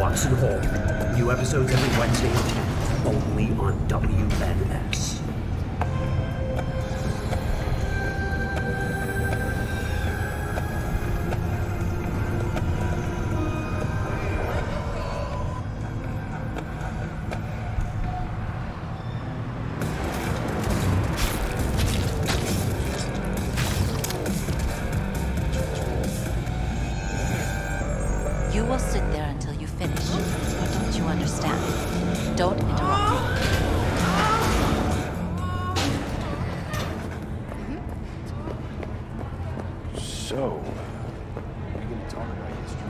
Watson Hall. New episodes every Wednesday at 10, only on WNS. You will sit there until you finish. Or don't you understand? Don't interrupt me. So, we can talk about history.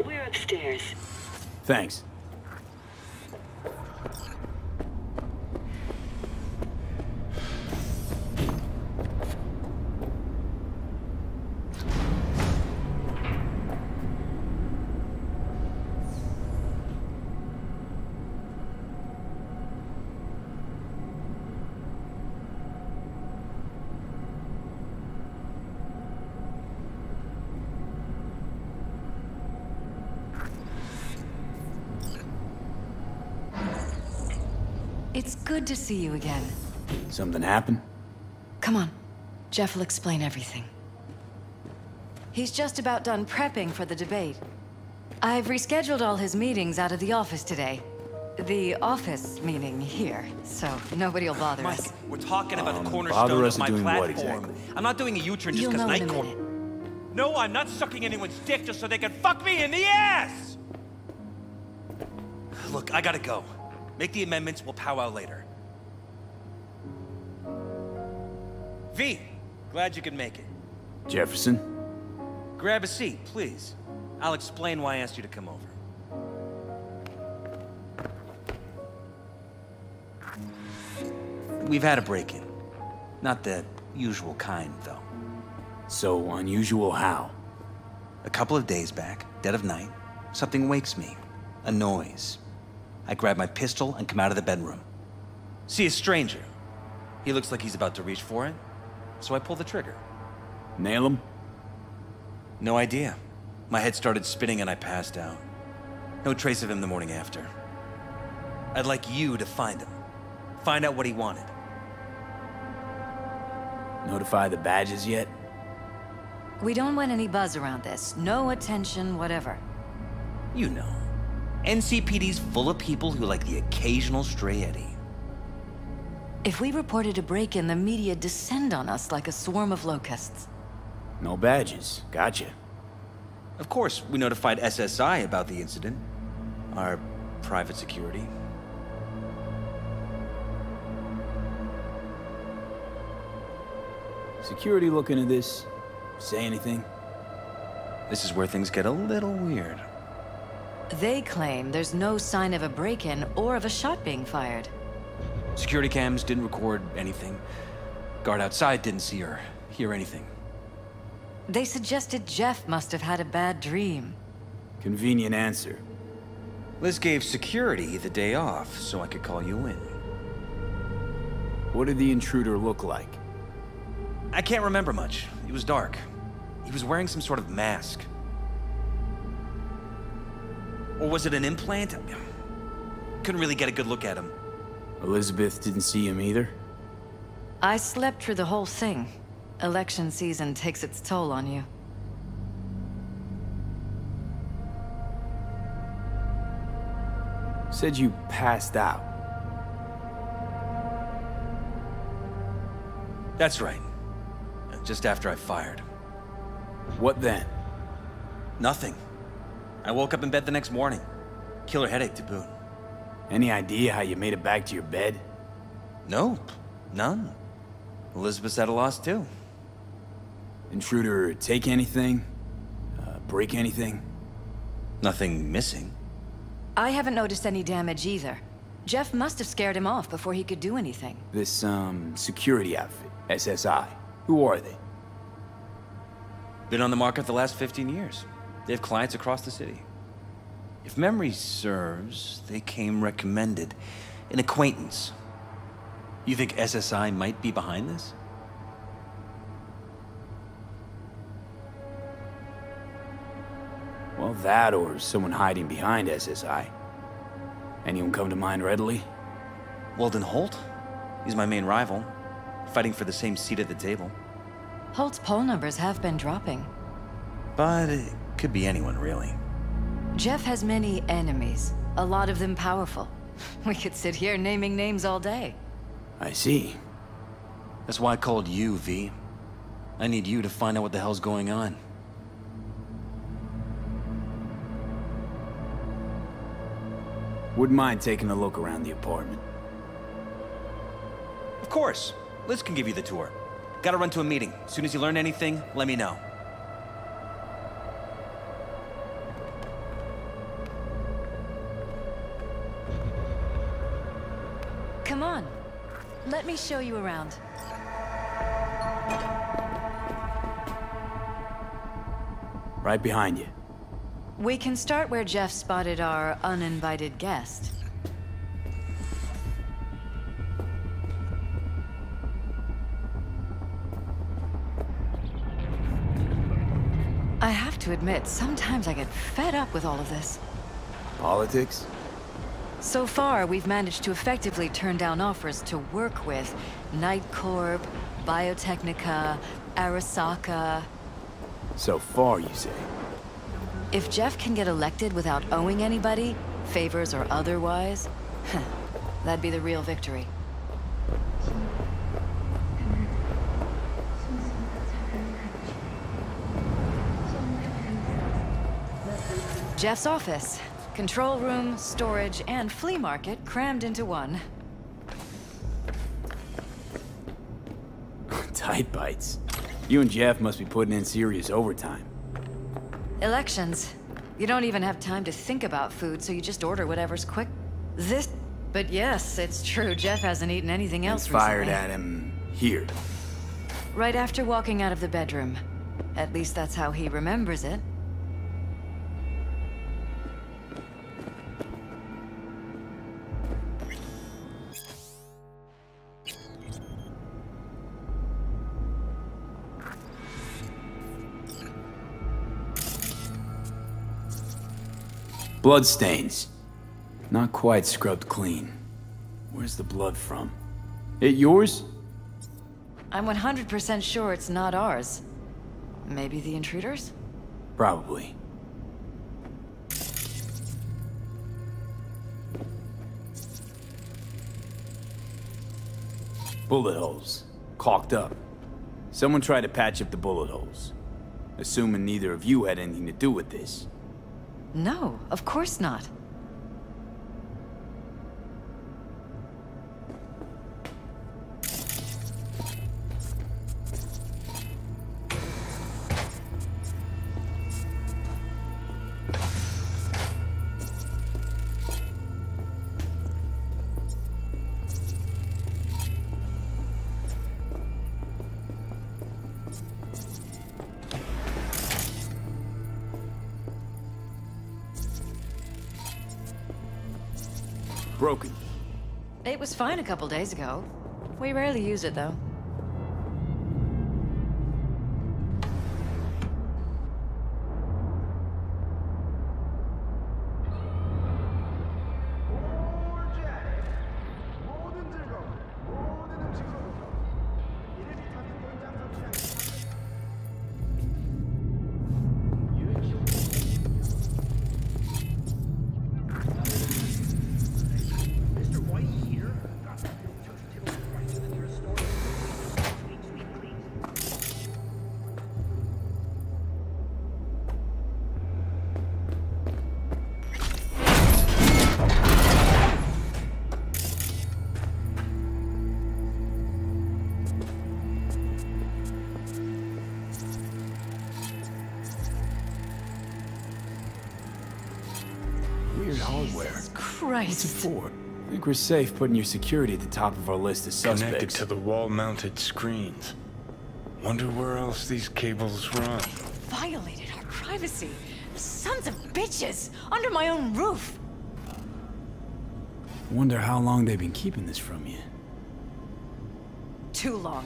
We're upstairs. Thanks. It's good to see you again. Something happened? Come on. Jeff will explain everything. He's just about done prepping for the debate. I've rescheduled all his meetings out of the office today. The office meaning here, so nobody will bother Mike, us. we're talking about the cornerstone bother of us my doing what platform. exactly? I'm not doing a U-turn just You'll because know in a Night Court... minute. No, I'm not sucking anyone's dick just so they can fuck me in the ass! Look, I gotta go. Make the amendments, we'll powwow later. V, glad you could make it. Jefferson? Grab a seat, please. I'll explain why I asked you to come over. We've had a break-in. Not the usual kind, though. So unusual how? A couple of days back, dead of night, something wakes me. A noise. I grab my pistol and come out of the bedroom. See a stranger. He looks like he's about to reach for it, so I pull the trigger. Nail him? No idea. My head started spinning and I passed out. No trace of him the morning after. I'd like you to find him. Find out what he wanted. Notify the badges yet? We don't want any buzz around this. No attention, whatever. You know. NCPD's full of people who like the occasional stray eddy. If we reported a break-in, the media descend on us like a swarm of locusts. No badges. Gotcha. Of course, we notified SSI about the incident. Our private security. Security looking at this? Say anything? This is where things get a little weird. They claim there's no sign of a break-in or of a shot being fired. Security cams didn't record anything. Guard outside didn't see or hear anything. They suggested Jeff must have had a bad dream. Convenient answer. Liz gave security the day off so I could call you in. What did the intruder look like? I can't remember much. It was dark. He was wearing some sort of mask. Or was it an implant? Couldn't really get a good look at him. Elizabeth didn't see him either? I slept through the whole thing. Election season takes its toll on you. Said you passed out. That's right. Just after I fired. What then? Nothing. I woke up in bed the next morning. Killer headache to boot. Any idea how you made it back to your bed? Nope. None. Elizabeth's at a loss too. Intruder take anything? Break anything? Nothing missing. I haven't noticed any damage either. Jeff must have scared him off before he could do anything. This, security outfit, SSI. Who are they? Been on the market the last 15 years. They have clients across the city. If memory serves, they came recommended. An acquaintance. You think SSI might be behind this? Well, that or someone hiding behind SSI. Anyone come to mind readily? Weldon Holt? He's my main rival. Fighting for the same seat at the table. Holt's poll numbers have been dropping. But it could be anyone, really. Jeff has many enemies, a lot of them powerful. We could sit here naming names all day. I see. That's why I called you, V. I need you to find out what the hell's going on. Wouldn't mind taking a look around the apartment. Of course. Liz can give you the tour. Gotta run to a meeting. As soon as you learn anything, let me know. Come on. Let me show you around. Right behind you. We can start where Jeff spotted our uninvited guest. I have to admit, sometimes I get fed up with all of this. Politics? So far, we've managed to effectively turn down offers to work with Night Corp, Biotechnica, Arasaka. So far, you say? If Jeff can get elected without owing anybody, favors or otherwise, that'd be the real victory. Jeff's office. Control room, storage, and flea market crammed into one. Tight bites. You and Jeff must be putting in serious overtime. Elections. You don't even have time to think about food, so you just order whatever's quick. But yes, it's true, Jeff hasn't eaten anything else recently. Fired at him here. Right after walking out of the bedroom. At least that's how he remembers it. Bloodstains. Not quite scrubbed clean. Where's the blood from? It yours? I'm 100% sure it's not ours. Maybe the intruders? Probably. Bullet holes. Caulked up. Someone tried to patch up the bullet holes. Assuming neither of you had anything to do with this. No, of course not. Broken. It was fine a couple days ago. We rarely use it, though. Weird hardware. Jesus Christ. What's it for? I think we're safe putting your security at the top of our list of suspects. Connected to the wall-mounted screens. Wonder where else these cables run. Violated our privacy. Sons of bitches! Under my own roof! Wonder how long they've been keeping this from you. Too long.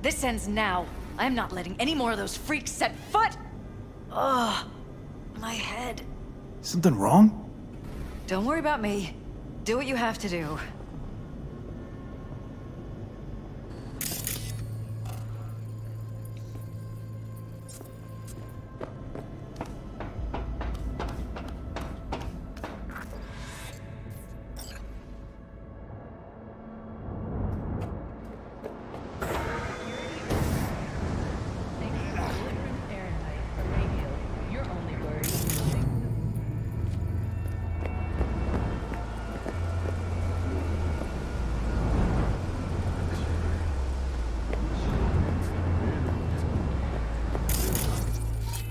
This ends now. I'm not letting any more of those freaks set foot! Ugh. My head. Something wrong? Don't worry about me. Do what you have to do.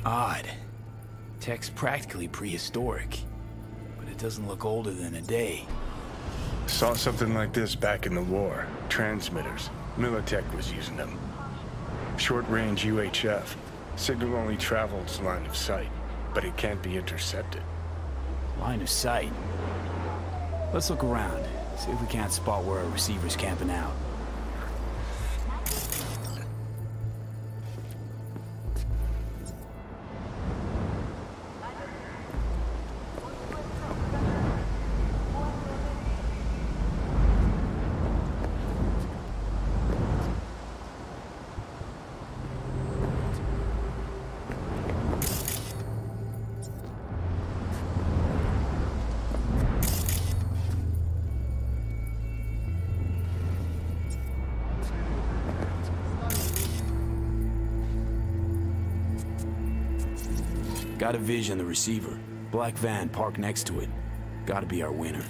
Odd. Tech's practically prehistoric, but it doesn't look older than a day. Saw something like this back in the war. Transmitters. Militech was using them. Short-range UHF. Signal only travels line of sight, but it can't be intercepted. Line of sight. Let's look around, see if we can't spot where our receiver's camping out. Got a vision the receiver. Black van parked next to it. Gotta be our winner.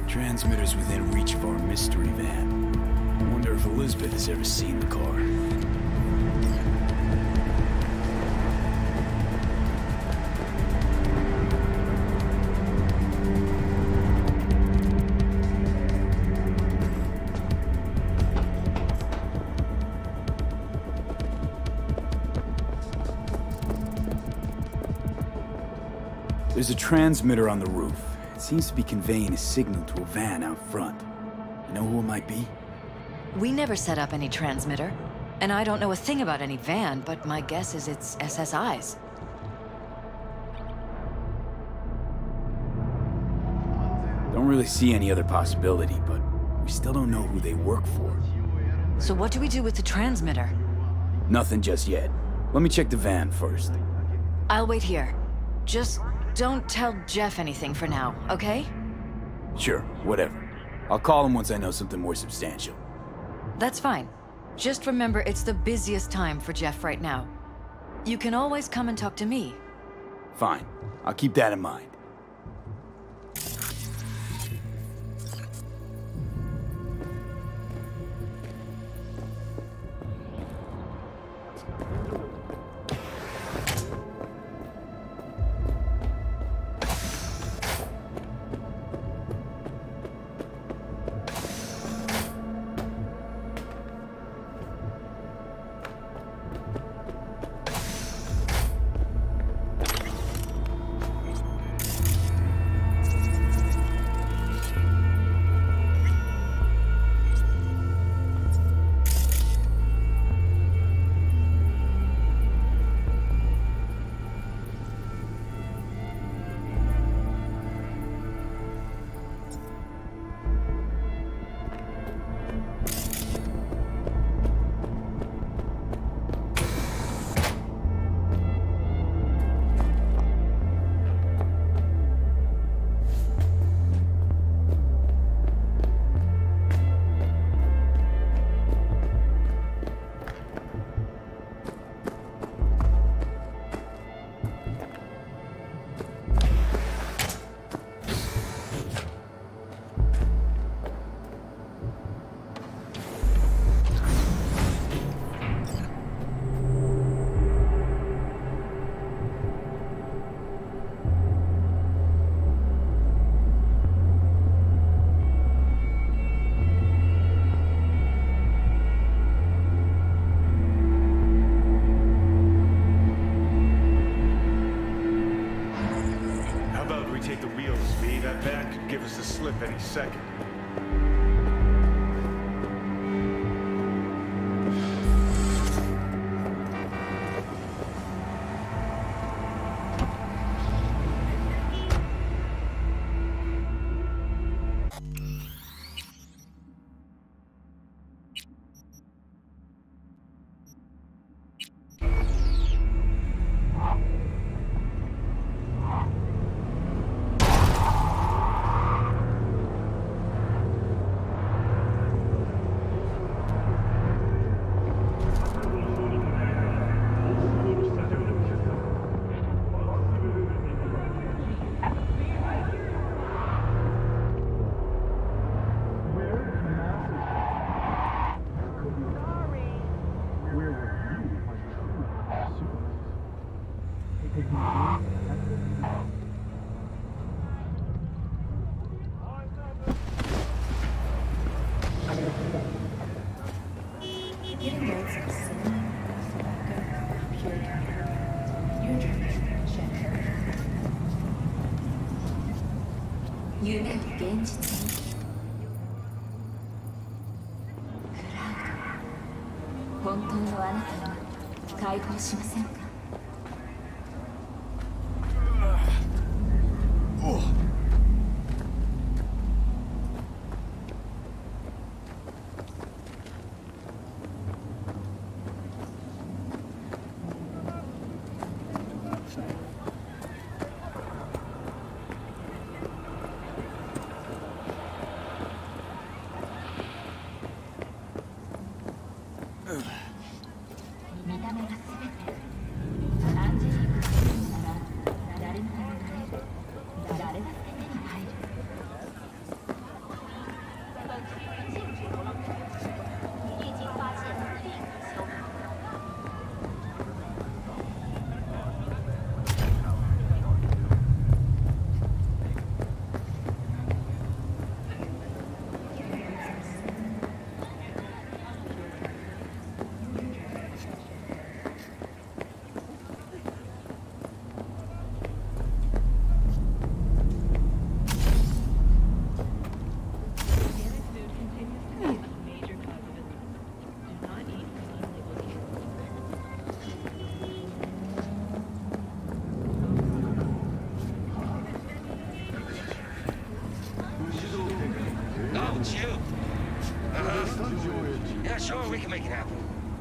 Transmitter's within reach of our mystery van. Wonder if Elizabeth has ever seen the car. There's a transmitter on the roof. It seems to be conveying a signal to a van out front. You know who it might be? We never set up any transmitter. And I don't know a thing about any van, but my guess is it's SSI's. Don't really see any other possibility, but we still don't know who they work for. So what do we do with the transmitter? Nothing just yet. Let me check the van first. I'll wait here. Just don't tell Jeff anything for now, okay? Sure, whatever. I'll call him once I know something more substantial. That's fine. Just remember it's the busiest time for Jeff right now. You can always come and talk to me. Fine. I'll keep that in mind. Any second.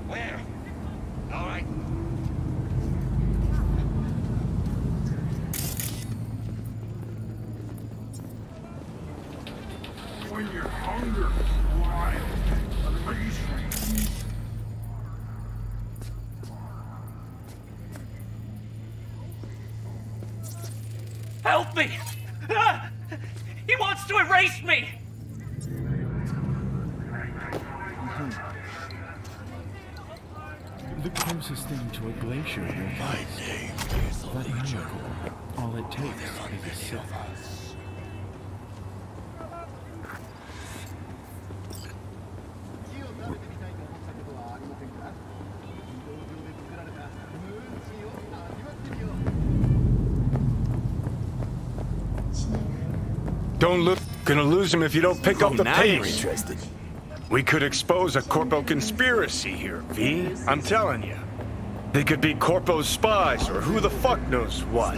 Where? All right. When your hunger wild, unleash me. Help me! Ah! He wants to erase me! The closest thing to a glacier here. My name is Legion. All it takes is a sip. Don't look. Gonna lose him if you don't pick up the now you're pace. interested. We could expose a Corpo conspiracy here, V. I'm telling you. They could be Corpo's spies, or who the fuck knows what.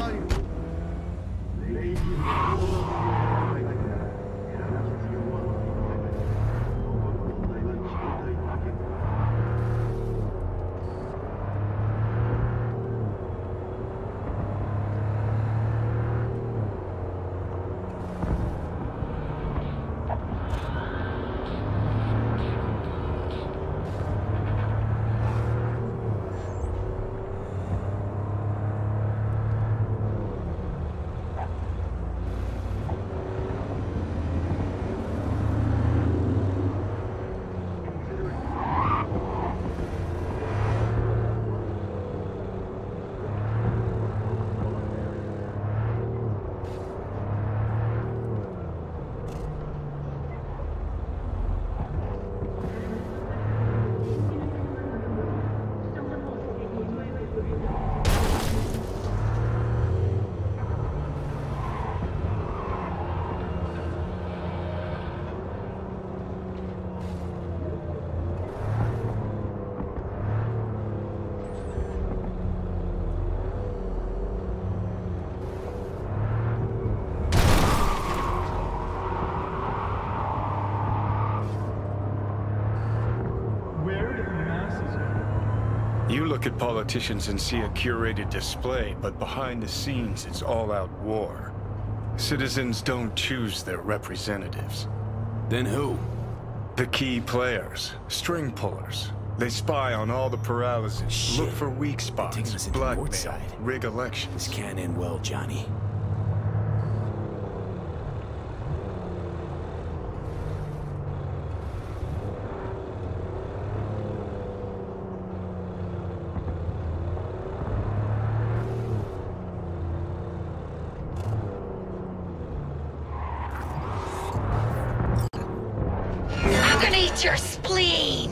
You look at politicians and see a curated display, but behind the scenes it's all-out war. Citizens don't choose their representatives. Then who? The key players, string pullers. They spy on all the paralysis, Shit. look for weak spots, taking us into blackmail, Portside. rig elections. This can't end well, Johnny. I'm gonna eat your spleen!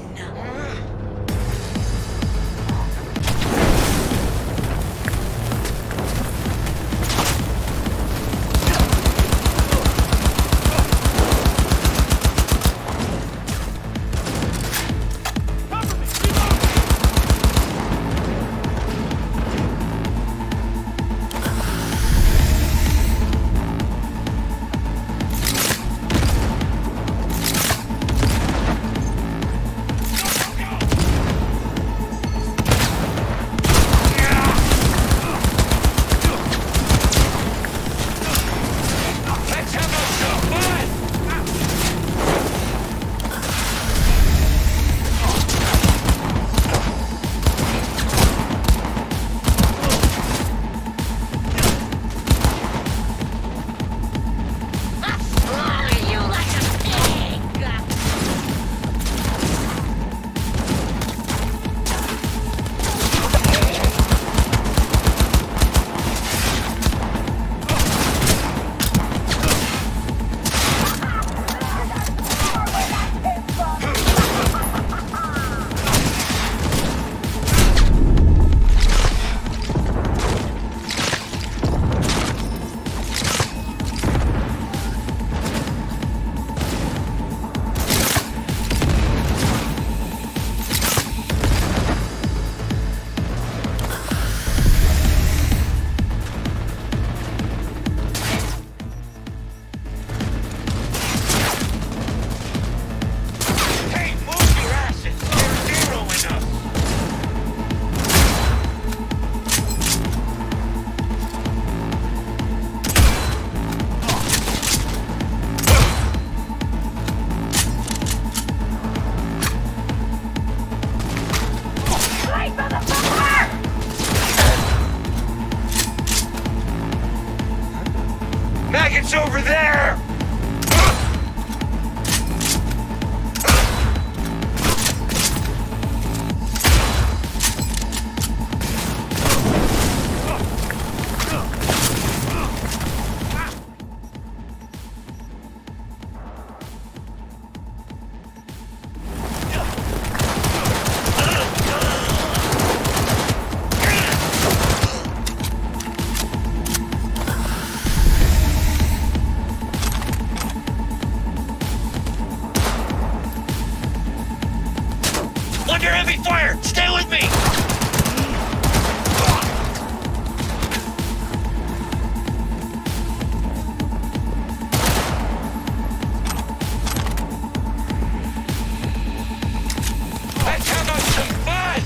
over there! Under heavy fire! Stay with me! Let's have some fun!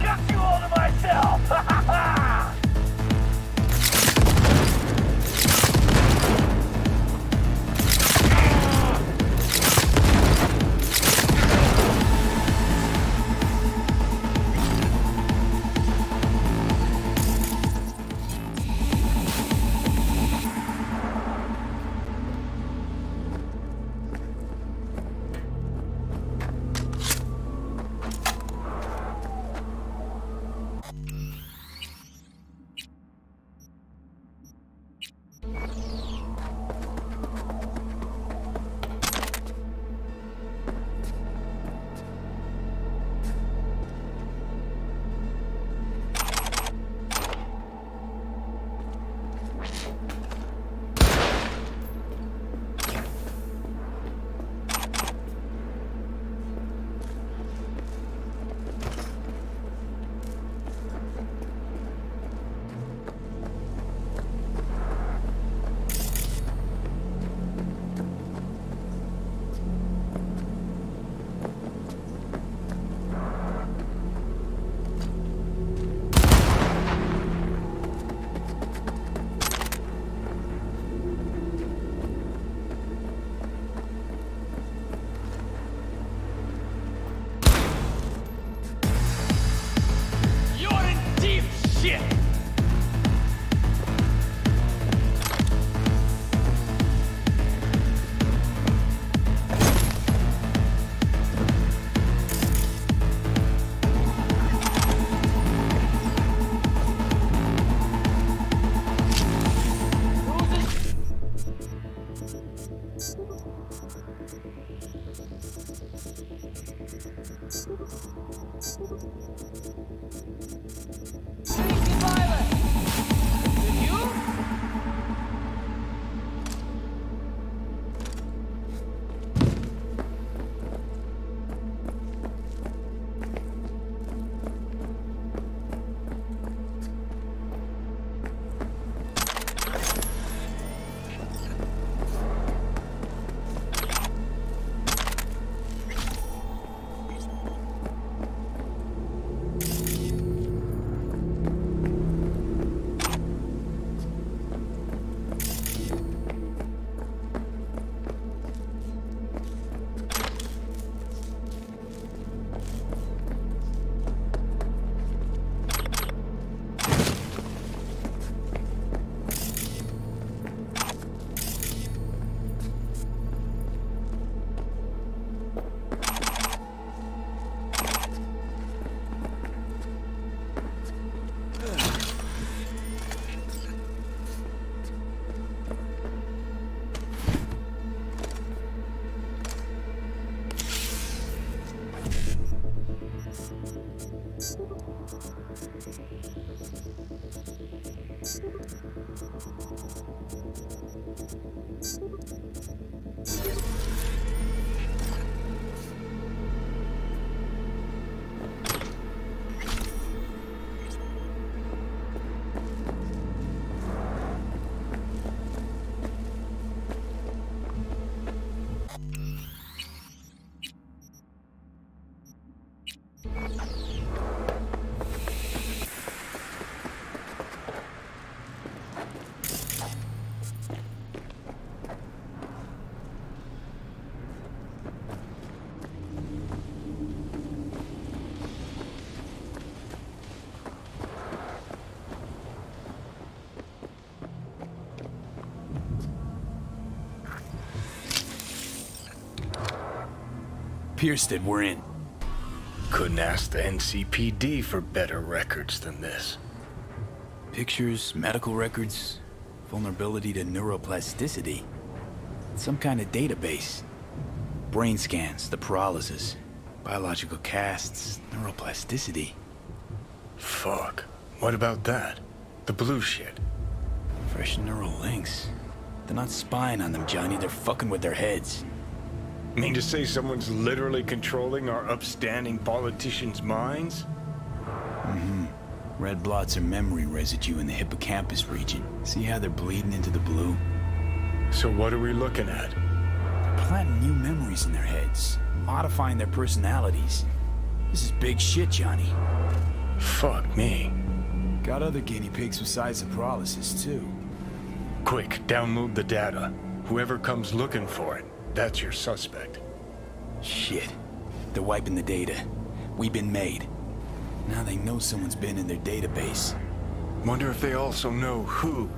Got you all to myself! Piersted, we're in. Couldn't ask the NCPD for better records than this. Pictures, medical records, vulnerability to neuroplasticity. Some kind of database. Brain scans, the paralysis, biological casts, neuroplasticity. Fuck. What about that? The blue shit. Fresh neural links. They're not spying on them, Johnny. They're fucking with their heads. Mean to say someone's literally controlling our upstanding politicians' minds? Mm-hmm. Red blots are memory residue in the hippocampus region. See how they're bleeding into the blue? So what are we looking at? They're planting new memories in their heads, modifying their personalities. This is big shit, Johnny. Fuck me. Got other guinea pigs besides the paralysis, too. Quick, download the data. Whoever comes looking for it, that's your suspect. Shit. They're wiping the data. We've been made. Now they know someone's been in their database. Wonder if they also know who.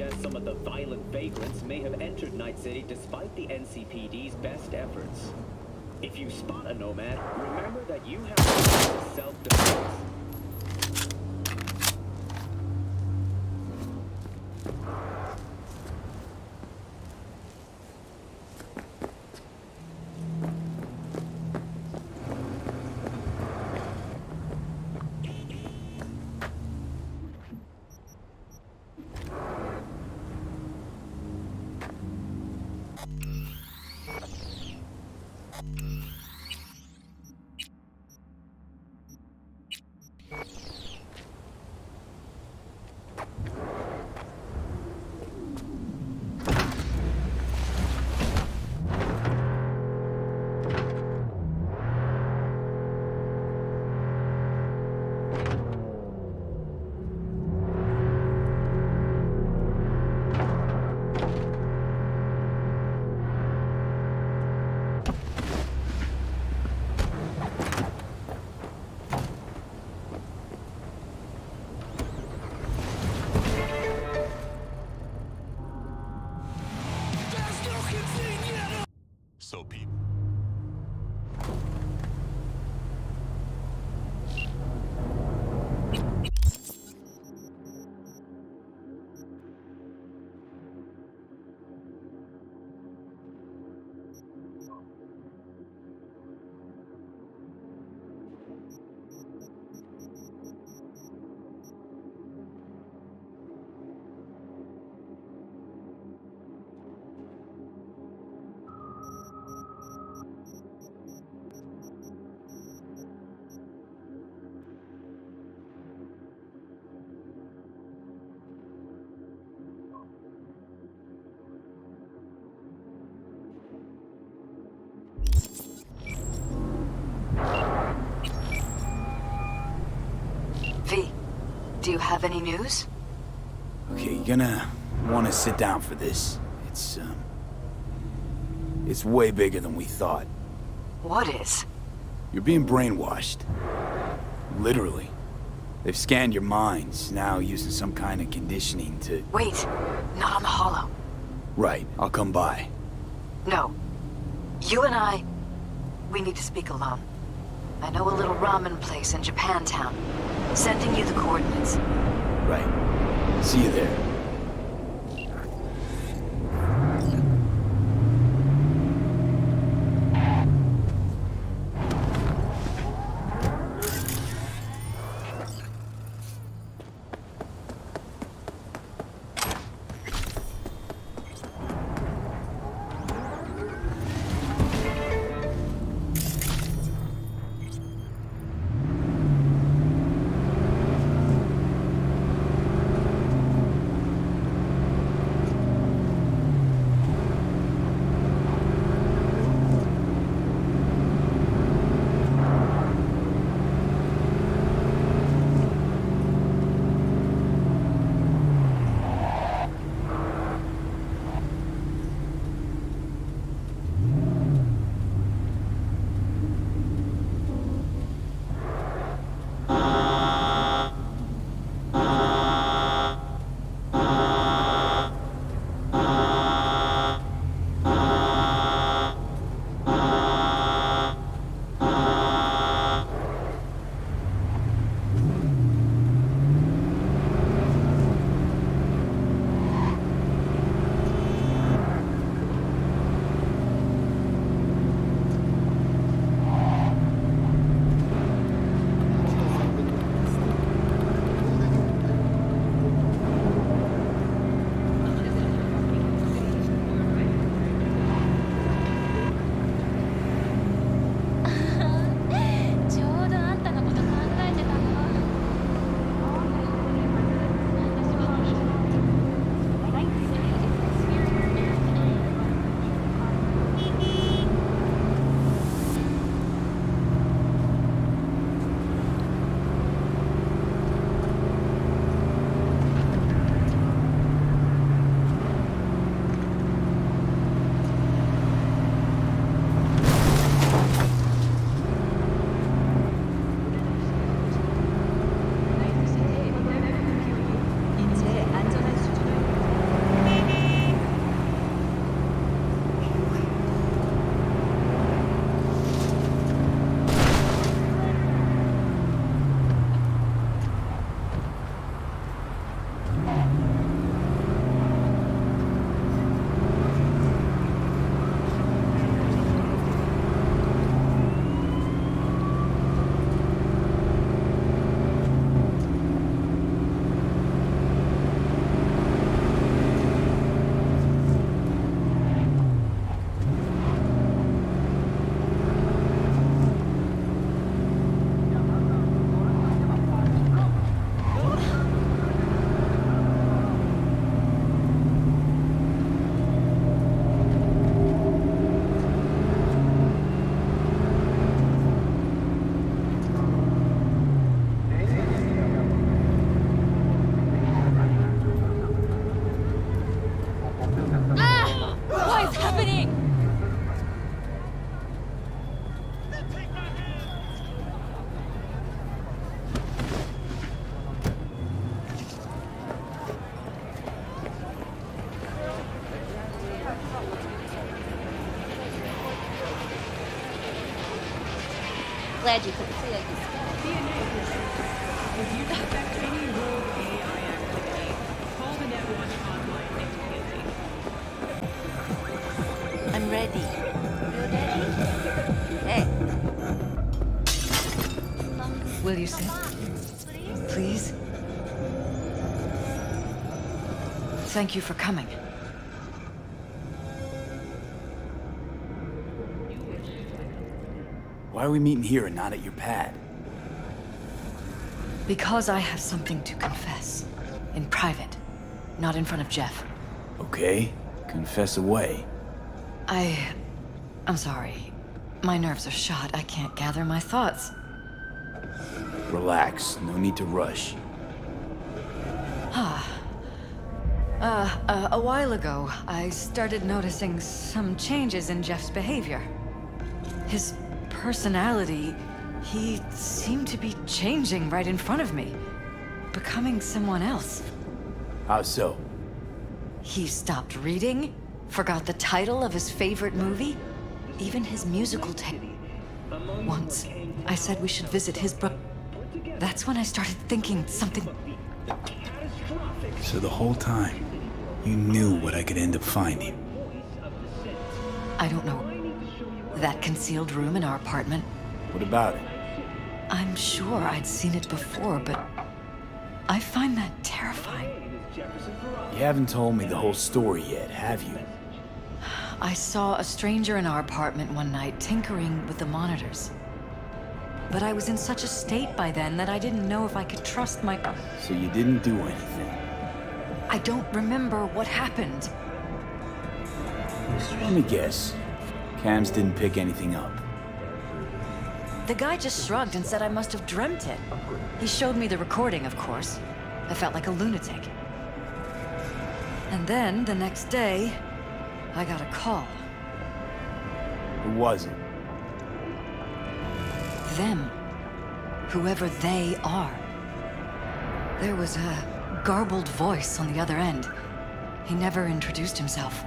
suggests some of the violent vagrants may have entered Night City despite the NCPD's best efforts. If you spot a nomad, remember that you have the right to self-defense. So people. Do you have any news? Okay, you're gonna want to sit down for this. It's way bigger than we thought. What is? You're being brainwashed. Literally. They've scanned your minds, now using some kind of conditioning to... Wait, not on the holo. Right, I'll come by. No. You and we need to speak alone. I know a little ramen place in Japantown. Sending you the coordinates. Right. See you there. glad you could clear this. If you suspect any rogue AI activity, call the Netwatch hotline immediately. I'm ready. You ready? Hey. Will you sit? Please? Thank you for coming. Why are we meeting here and not at your pad? Because I have something to confess. In private. Not in front of Jeff. Okay, confess away. I'm sorry. My nerves are shot. I can't gather my thoughts. Relax, no need to rush. A while ago, I started noticing some changes in Jeff's behavior. His personality, he seemed to be changing right in front of me. Becoming someone else. How so? He stopped reading, forgot the title of his favorite movie, even his musical tape. Once, I said we should visit his brother. That's when I started thinking something... So the whole time, you knew what I could end up finding? I don't know. That concealed room in our apartment? What about it? I'm sure I'd seen it before, but I find that terrifying. You haven't told me the whole story yet, have you? I saw a stranger in our apartment one night tinkering with the monitors. But I was in such a state by then that I didn't know if I could trust my... So you didn't do anything? I don't remember what happened. Let me guess. Cams didn't pick anything up. The guy just shrugged and said I must have dreamt it. He showed me the recording, of course. I felt like a lunatic. And then, the next day, I got a call. Who was it? Them. Whoever they are. There was a garbled voice on the other end. He never introduced himself.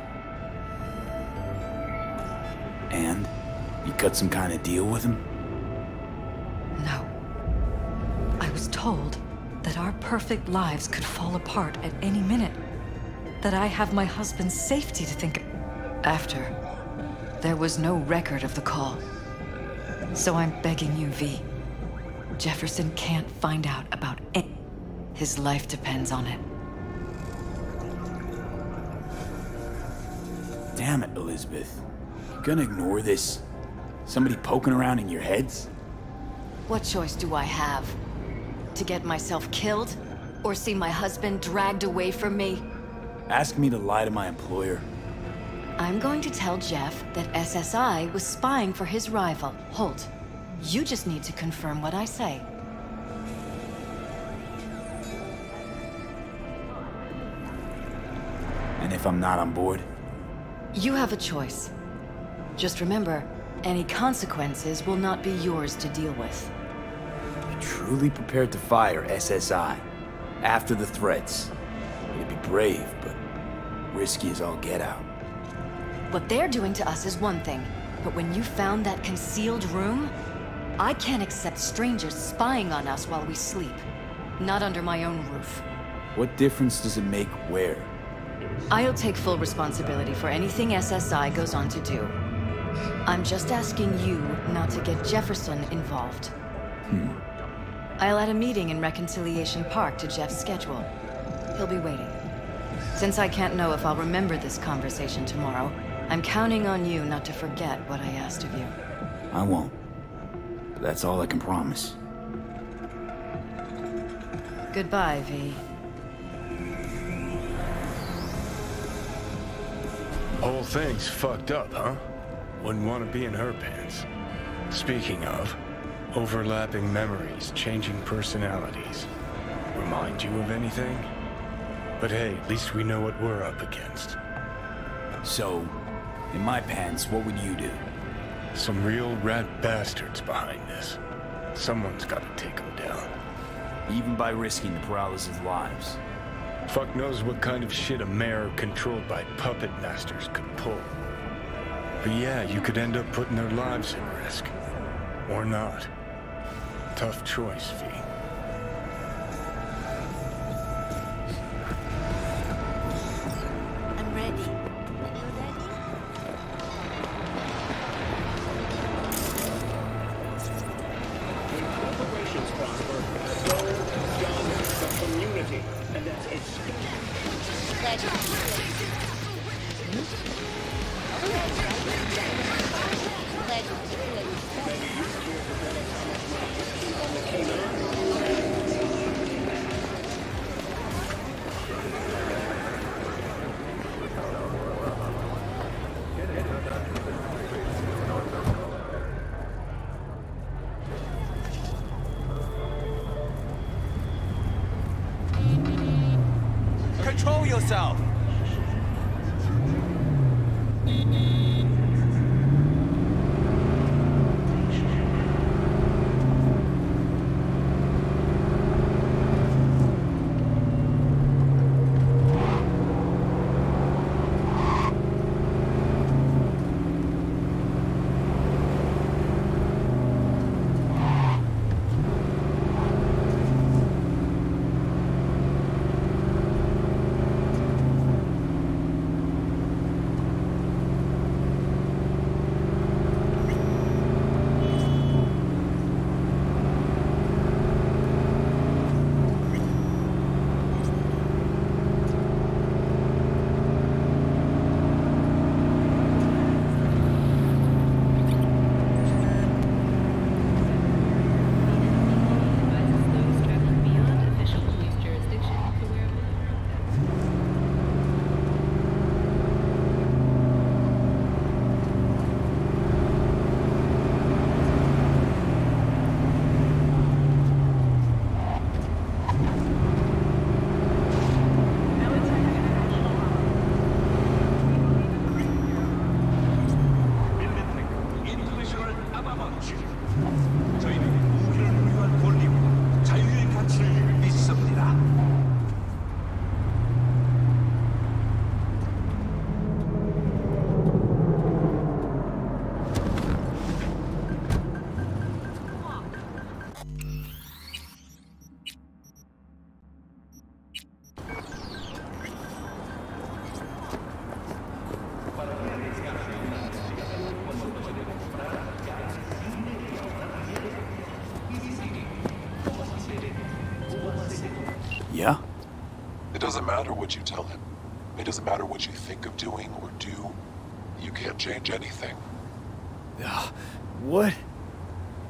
And? You cut some kind of deal with him? No. I was told that our perfect lives could fall apart at any minute. That I have my husband's safety to think of. After, there was no record of the call. So I'm begging you, V. Jefferson can't find out about it. His life depends on it. Damn it, Elizabeth. You gonna ignore this? Somebody poking around in your heads? What choice do I have? To get myself killed? Or see my husband dragged away from me? Ask me to lie to my employer? I'm going to tell Jeff that SSI was spying for his rival, Holt. You just need to confirm what I say. And if I'm not on board? You have a choice. Just remember, any consequences will not be yours to deal with. You're truly prepared to fire SSI after the threats. It'd be brave, but risky as all get out. What they're doing to us is one thing, but when you found that concealed room, I can't accept strangers spying on us while we sleep. Not under my own roof. What difference does it make where? I'll take full responsibility for anything SSI goes on to do. I'm just asking you not to get Jefferson involved. I'll add a meeting in Reconciliation Park to Jeff's schedule. He'll be waiting. Since I can't know if I'll remember this conversation tomorrow, I'm counting on you not to forget what I asked of you. I won't. But that's all I can promise. Goodbye, V. Whole thing's fucked up, huh? Wouldn't want to be in her pants. Speaking of, overlapping memories, changing personalities. Remind you of anything? But hey, at least we know what we're up against. So, in my pants, what would you do? Some real rat bastards behind this. Someone's got to take them down. Even by risking the Perales' lives. Fuck knows what kind of shit a mayor controlled by puppet masters could pull. But yeah, you could end up putting their lives at risk. Or not. Tough choice, V. I'm ready. When corporations prosper, so does the community. And that's Control yourself! Yeah? It doesn't matter what you tell him. It doesn't matter what you think of doing or do. You can't change anything. What?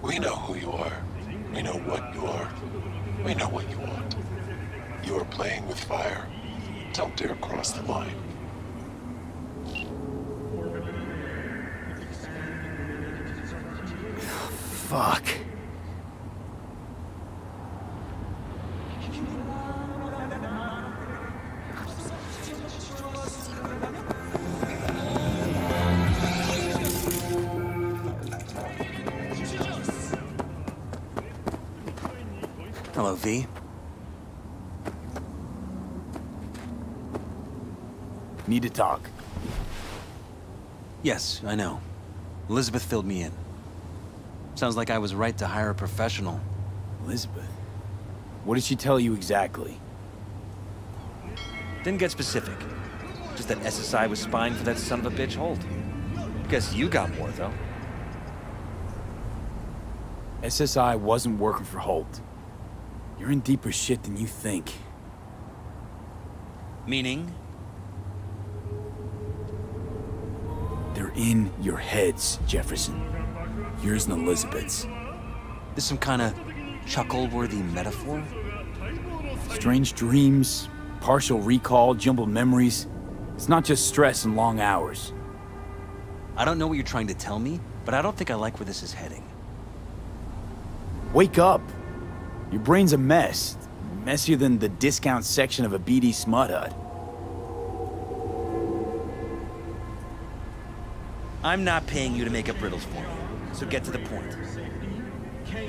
We know who you are. We know what you are. We know what you want. You are playing with fire. Don't dare cross the line. Fuck. Hello, V. Need to talk. Yes, I know. Elizabeth filled me in. Sounds like I was right to hire a professional. Elizabeth? What did she tell you exactly? Didn't get specific. Just that SSI was spying for that son of a bitch Holt. Guess you got more, though. SSI wasn't working for Holt. You're in deeper shit than you think. Meaning? They're in your heads, Jefferson. Yours and Elizabeth's. This some kind of chuckle-worthy metaphor? Strange dreams, partial recall, jumbled memories. It's not just stress and long hours. I don't know what you're trying to tell me, but I don't think I like where this is heading. Wake up! Your brain's a mess. Messier than the discount section of a BD smut hut. I'm not paying you to make up riddles for me, so get to the point.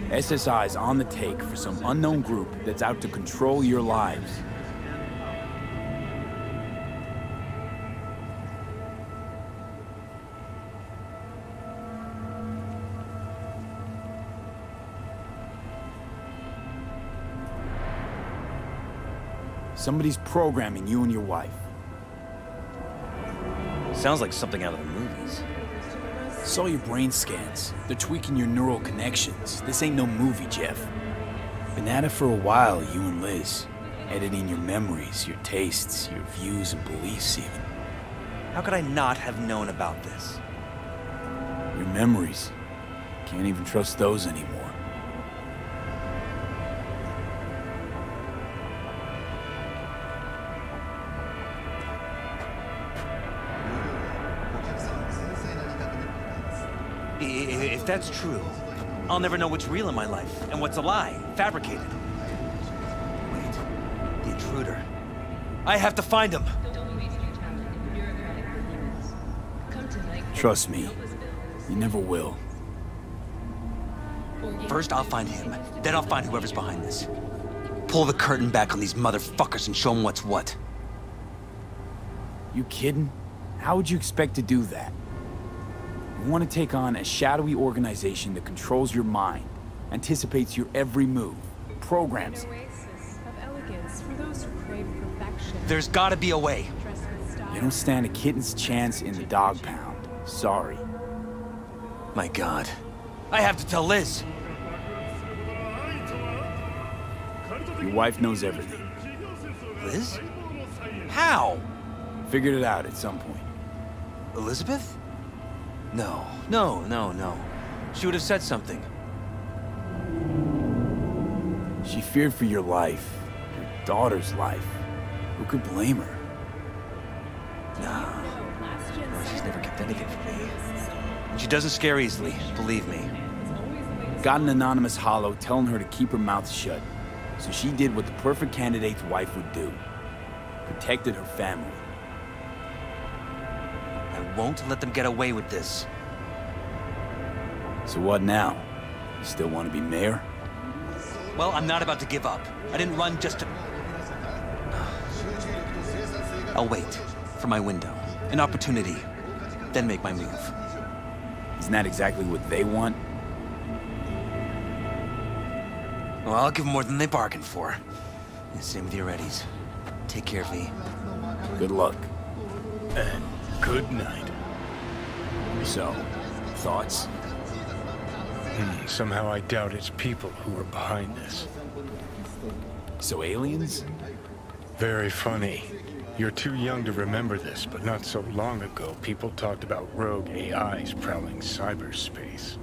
SSI's on the take for some unknown group that's out to control your lives. Somebody's programming you and your wife. Sounds like something out of the movies. Saw your brain scans. They're tweaking your neural connections. This ain't no movie, Jeff. Been at it for a while, you and Liz. Editing your memories, your tastes, your views and beliefs even. How could I not have known about this? Your memories. Can't even trust those anymore. If that's true, I'll never know what's real in my life and what's a lie, fabricated. Wait, the intruder. I have to find him. Trust me, you never will. First, I'll find him. Then I'll find whoever's behind this. Pull the curtain back on these motherfuckers and show them what's what. You kidding? How would you expect to do that? You want to take on a shadowy organization that controls your mind, anticipates your every move, programs. There's gotta be a way. You don't stand a kitten's chance in the dog pound. Sorry. My God. I have to tell Liz. Your wife knows everything. Liz? How? Figured it out at some point. Elizabeth? No. She would have said something. She feared for your life, your daughter's life. Who could blame her? No, she's never kept anything from me. And she doesn't scare easily, believe me. Got an anonymous holo telling her to keep her mouth shut. So she did what the perfect candidate's wife would do. Protected her family. I won't let them get away with this. So what now? You still want to be mayor? Well, I'm not about to give up. I didn't run just to... I'll wait for my window, an opportunity, then make my move. Isn't that exactly what they want? Well, I'll give them more than they bargained for. And same with your Eddies. Take care, V. Good luck. And good night. So, thoughts? Somehow I doubt it's people who are behind this. So aliens? Very funny. You're too young to remember this, but not so long ago, people talked about rogue AIs prowling cyberspace.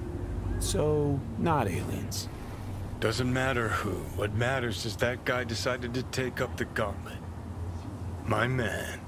So, not aliens. Doesn't matter who. What matters is that guy decided to take up the gauntlet. My man.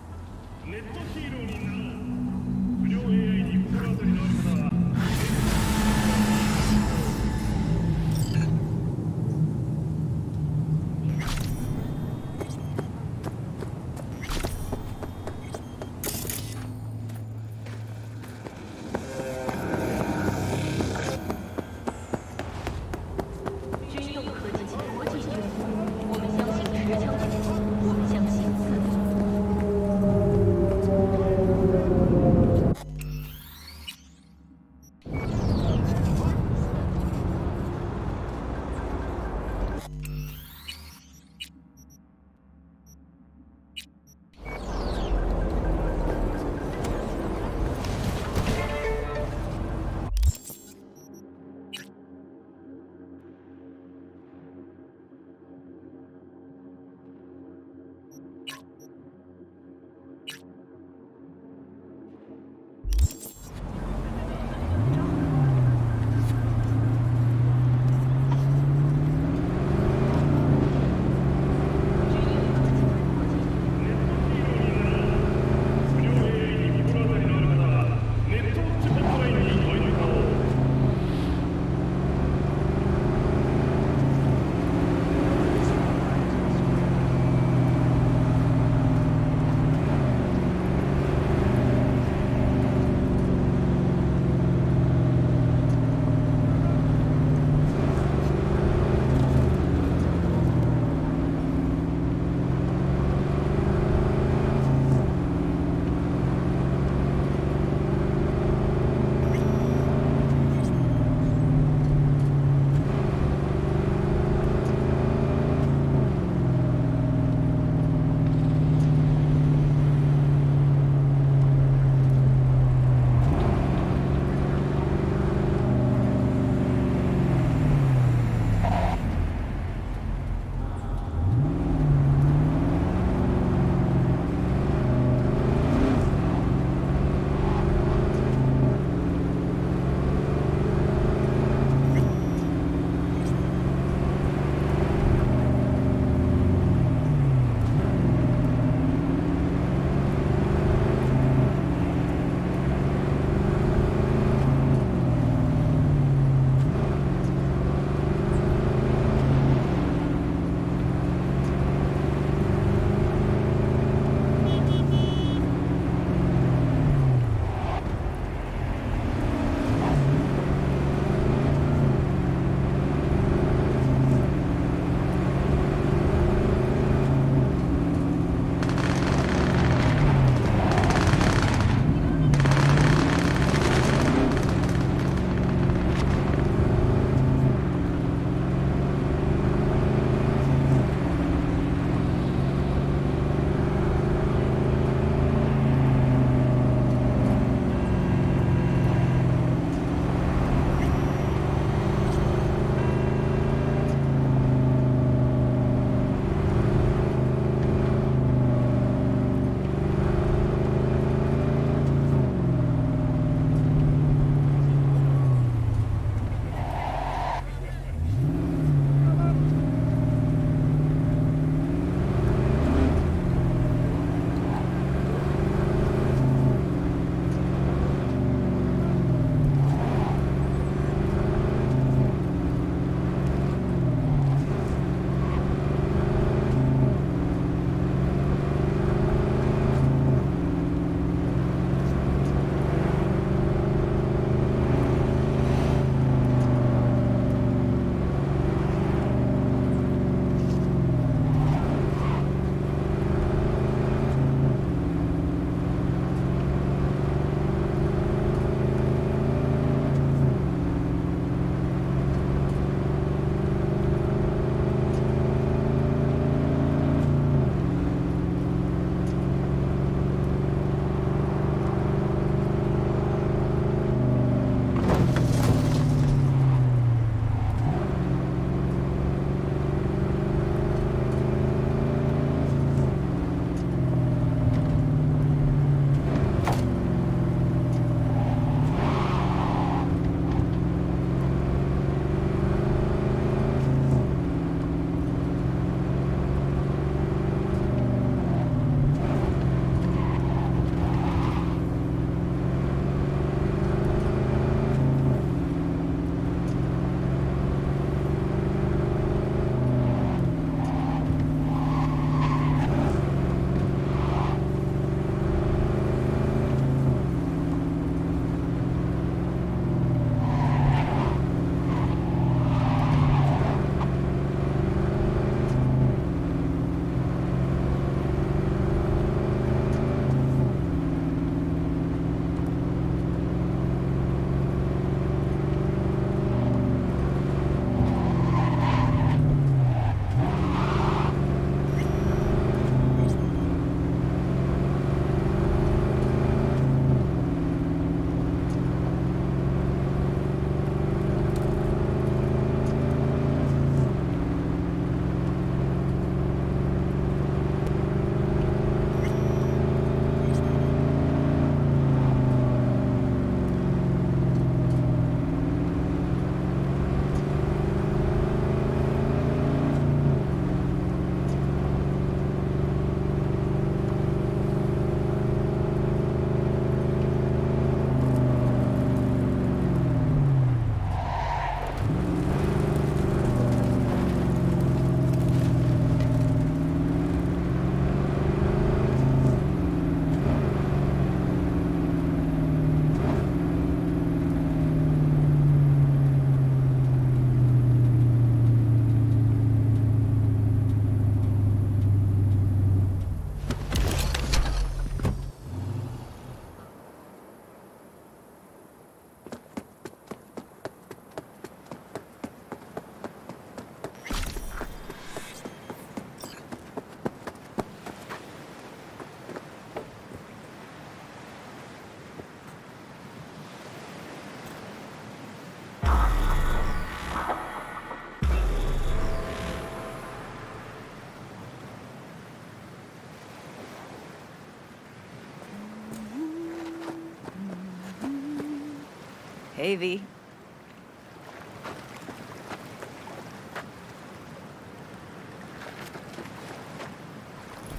Hey, V.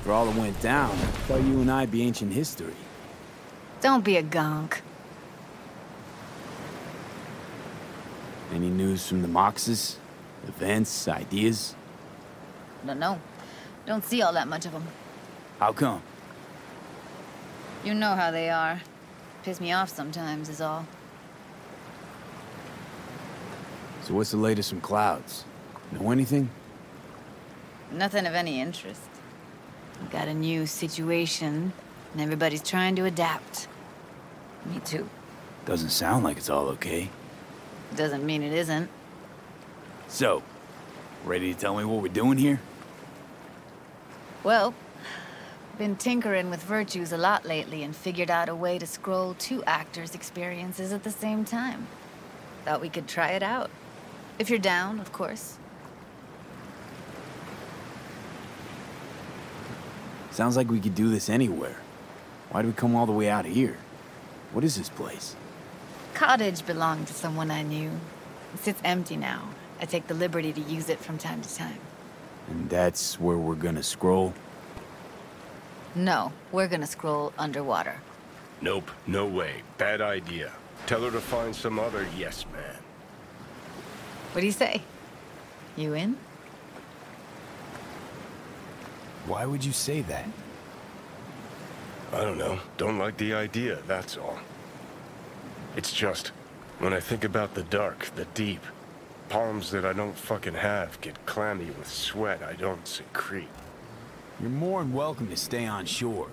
For all that went down, I thought you and I'd be ancient history. Don't be a gonk. Any news from the Moxes? Events, ideas? No. Don't see all that much of them. How come? You know how they are. Piss me off sometimes is all. So what's the latest from Clouds? Know anything? Nothing of any interest. We got a new situation, and everybody's trying to adapt. Me too. Doesn't sound like it's all okay. Doesn't mean it isn't. So, ready to tell me what we're doing here? Well, been tinkering with virtues a lot lately and figured out a way to scroll 2 actors' experiences at the same time. Thought we could try it out. If you're down, of course. Sounds like we could do this anywhere. Why do we come all the way out here? What is this place? Cottage belonged to someone I knew. It sits empty now. I take the liberty to use it from time to time. And that's where we're gonna scroll? No, we're gonna scroll underwater. Nope, no way. Bad idea. Tell her to find some other yes man. What do you say? You in? Why would you say that? I don't know. Don't like the idea, that's all. It's just, when I think about the dark, the deep, palms that I don't fucking have get clammy with sweat I don't secrete. You're more than welcome to stay on shore.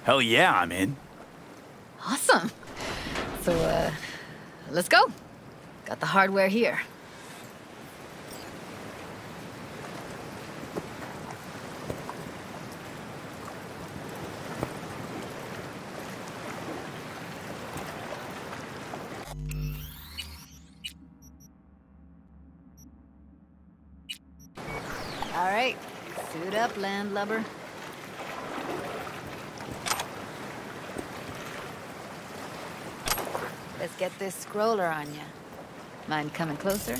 Hell yeah, I'm in. Awesome. So, let's go. Got the hardware here. All right, suit up, landlubber. Let's get this scroller on ya. Mind coming closer?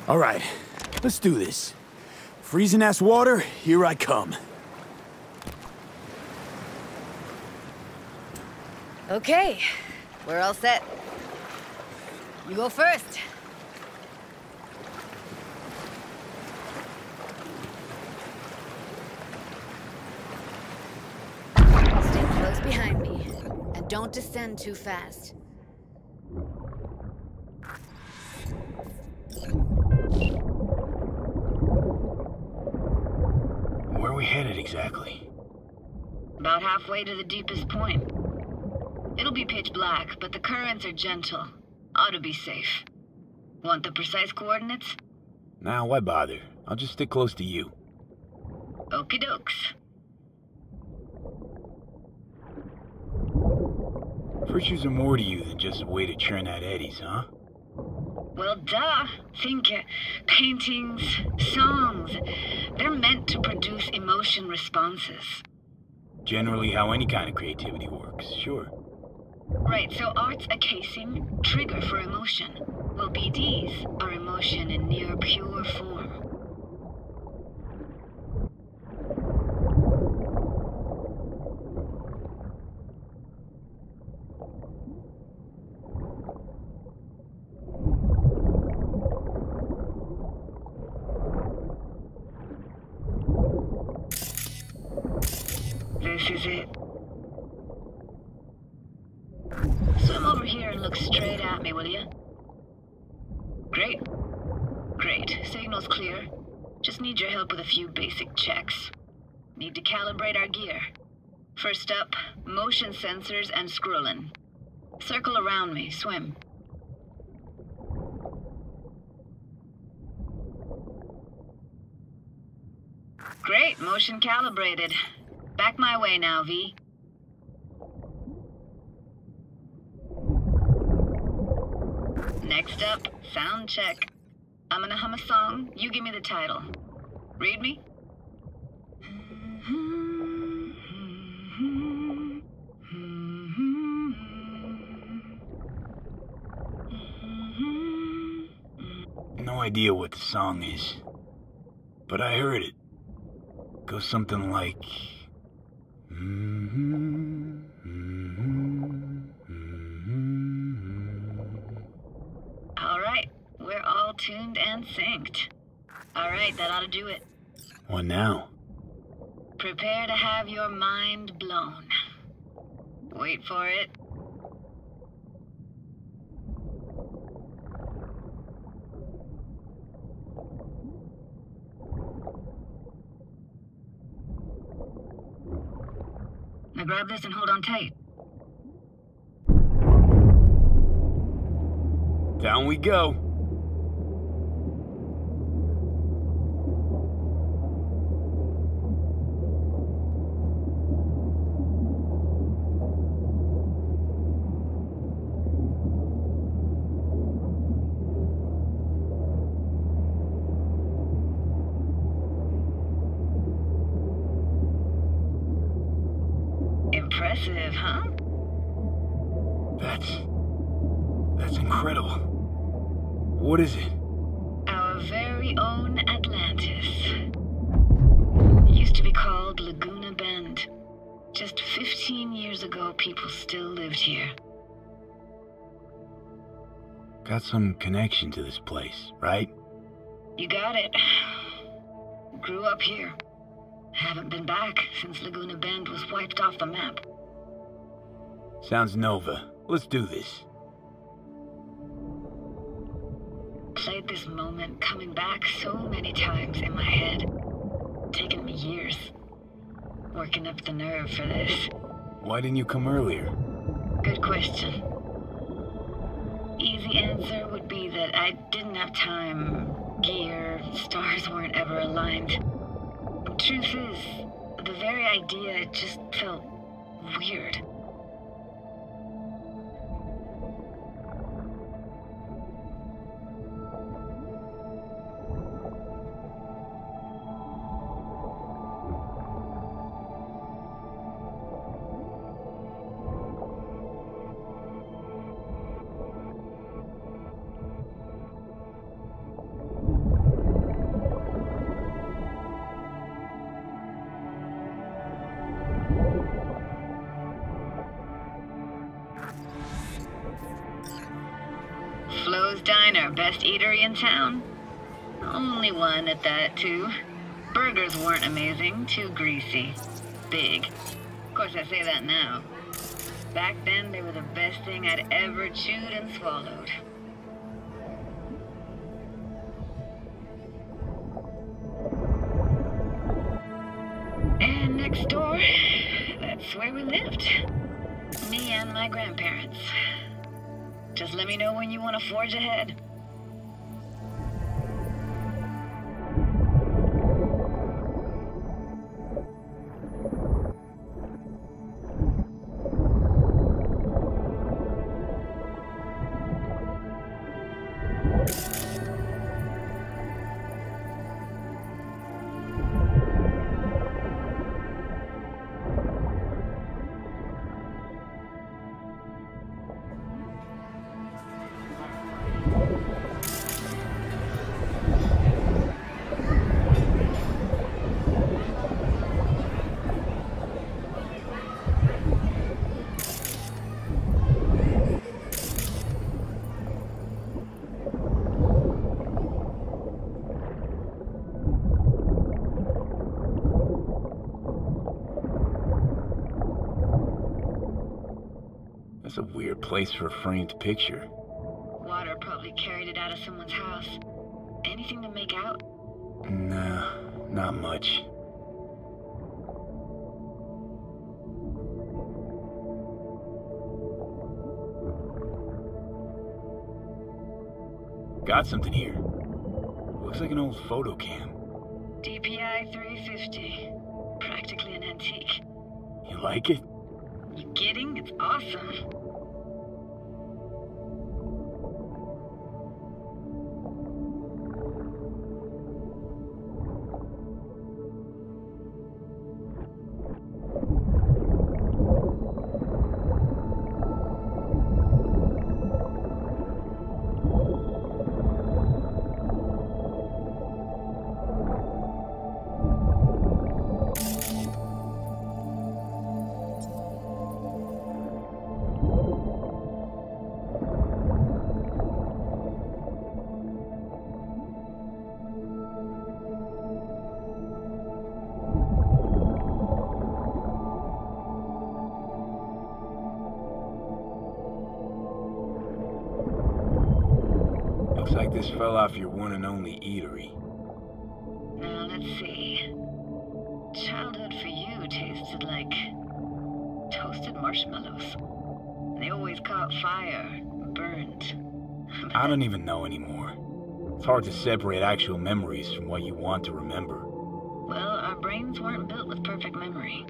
All right, let's do this. Freezing-ass water, here I come. Okay, we're all set. You go first. Stay close behind me, and don't descend too fast. Where are we headed exactly? About halfway to the deepest point. It'll be pitch black, but the currents are gentle. Ought to be safe. Want the precise coordinates? Nah, why bother? I'll just stick close to you. Okie dokes. Virtues are more to you than just a way to churn out eddies, huh? Well, duh. Think paintings, songs. They're meant to produce emotion responses. Generally how any kind of creativity works, sure. Right, so art's a casing, trigger for emotion. Well, BDs are emotion in near pure form. This is it. Swim over here and look straight at me, will you? Great. Great. Signal's clear. Just need your help with a few basic checks. Need to calibrate our gear. First up, motion sensors and scrolling. Circle around me. Swim. Great. Motion calibrated. Back my way now, V. Next up, sound check. I'm gonna hum a song, you give me the title. Read me? idea what the song is, but I heard it. Goes something like... All right, we're all tuned and synced. All right, that ought to do it. What now? Prepare to have your mind blown. Wait for it. Now grab this and hold on tight. Down we go. Impressive, huh? That's incredible. What is it? Our very own Atlantis. Used to be called Laguna Bend. Just 15 years ago, people still lived here. Got some connection to this place, right? You got it. Grew up here. Haven't been back since Laguna Bend was wiped off the map. Sounds Nova. Let's do this. Played this moment coming back so many times in my head. Taken me years. Working up the nerve for this. Why didn't you come earlier? Good question. Easy answer would be that I didn't have time, gear, stars weren't ever aligned. Truth is, the very idea just felt weird. Flo's Diner, best eatery in town? Only one at that, too. Burgers weren't amazing, too greasy. Big. Of course, I say that now. Back then, they were the best thing I'd ever chewed and swallowed. And next door, that's where we lived. Me and my grandparents. Just let me know when you want to forge ahead. That's a weird place for a framed picture. Water probably carried it out of someone's house. Anything to make out? Nah, not much. Got something here. Looks like an old photo cam. DPI 350. Practically an antique. You like it? You kidding? It's awesome. Looks like this fell off your one and only eatery. Now, let's see. Childhood for you tasted like toasted marshmallows. They always caught fire, burned. I don't even know anymore. It's hard to separate actual memories from what you want to remember. Well, our brains weren't built with perfect memory.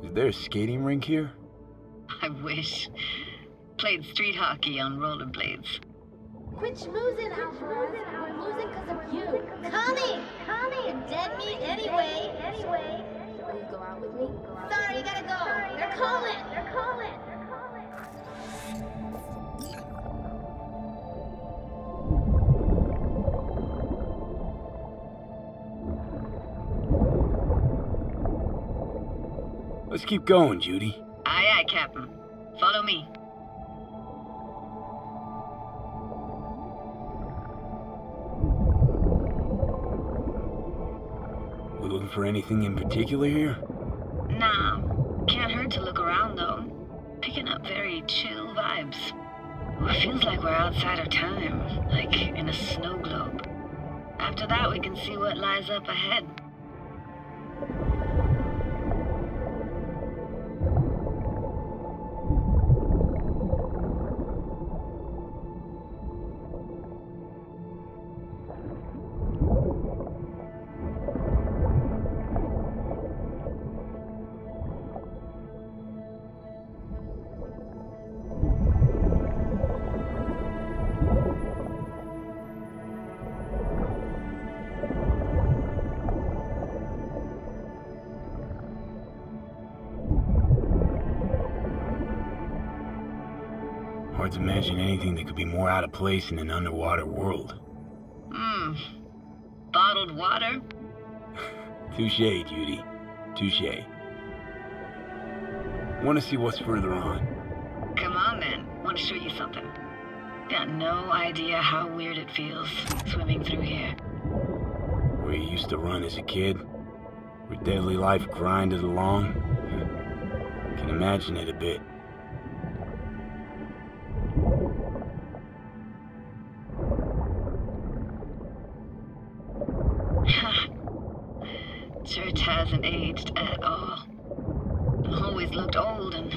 Is there a skating rink here? I wish. Played street hockey on rollerblades. Quit schmoozing, Alvarez. We're losing because of you. Connie! You're dead meat anyway. Will you go out with me? Sorry, you gotta go. They're calling. Let's keep going, Judy. Aye, aye, Captain. Follow me. We looking for anything in particular here? Nah. Can't hurt to look around, though. Picking up very chill vibes. It feels like we're outside of time, like in a snow globe. After that, we can see what lies up ahead. Hard to imagine anything that could be more out of place in an underwater world. Bottled water? Touché, Judy. Touché. Want to see what's further on? Come on, then. Want to show you something. Got no idea how weird it feels swimming through here. Where you used to run as a kid? Where daily life grinded along? Can imagine it a bit. Church hasn't aged at all. Always looked old and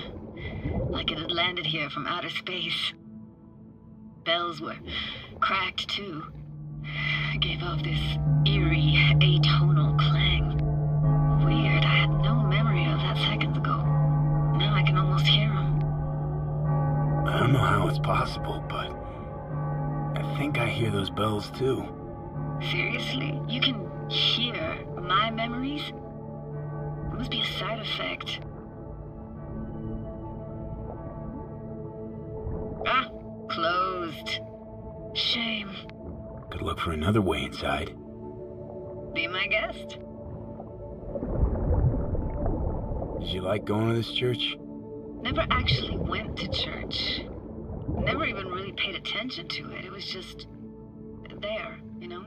like it had landed here from outer space. Bells were cracked too. Gave off this eerie, atonal clang. Weird, I had no memory of that seconds ago. Now I can almost hear them. I don't know how it's possible, but I think I hear those bells too. Seriously? You can hear my memories? It must be a side effect. Ah, closed. Shame. Could look for another way inside. Be my guest. Did you like going to this church? Never actually went to church. Never even really paid attention to it. It was just there, you know?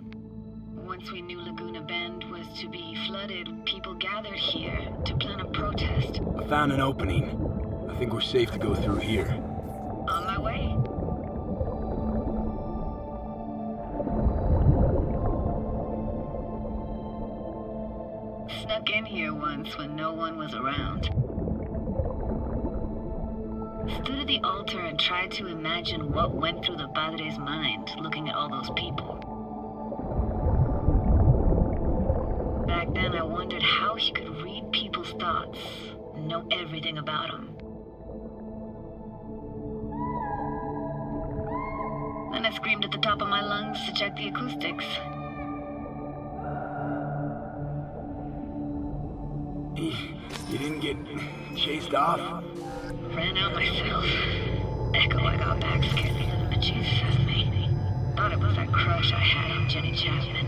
Once we knew Laguna Bend was to be flooded, people gathered here to plan a protest. I found an opening. I think we're safe to go through here. On my way. Snuck in here once when no one was around. Stood at the altar and tried to imagine what went through the Padre's mind looking at all those people. Back then I wondered how he could read people's thoughts and know everything about them. Then I screamed at the top of my lungs to check the acoustics. You didn't get chased off? Ran out myself. Echo I got back scared me to the bejesus out of me. Thought it was that crush I had on Jenny Chapman.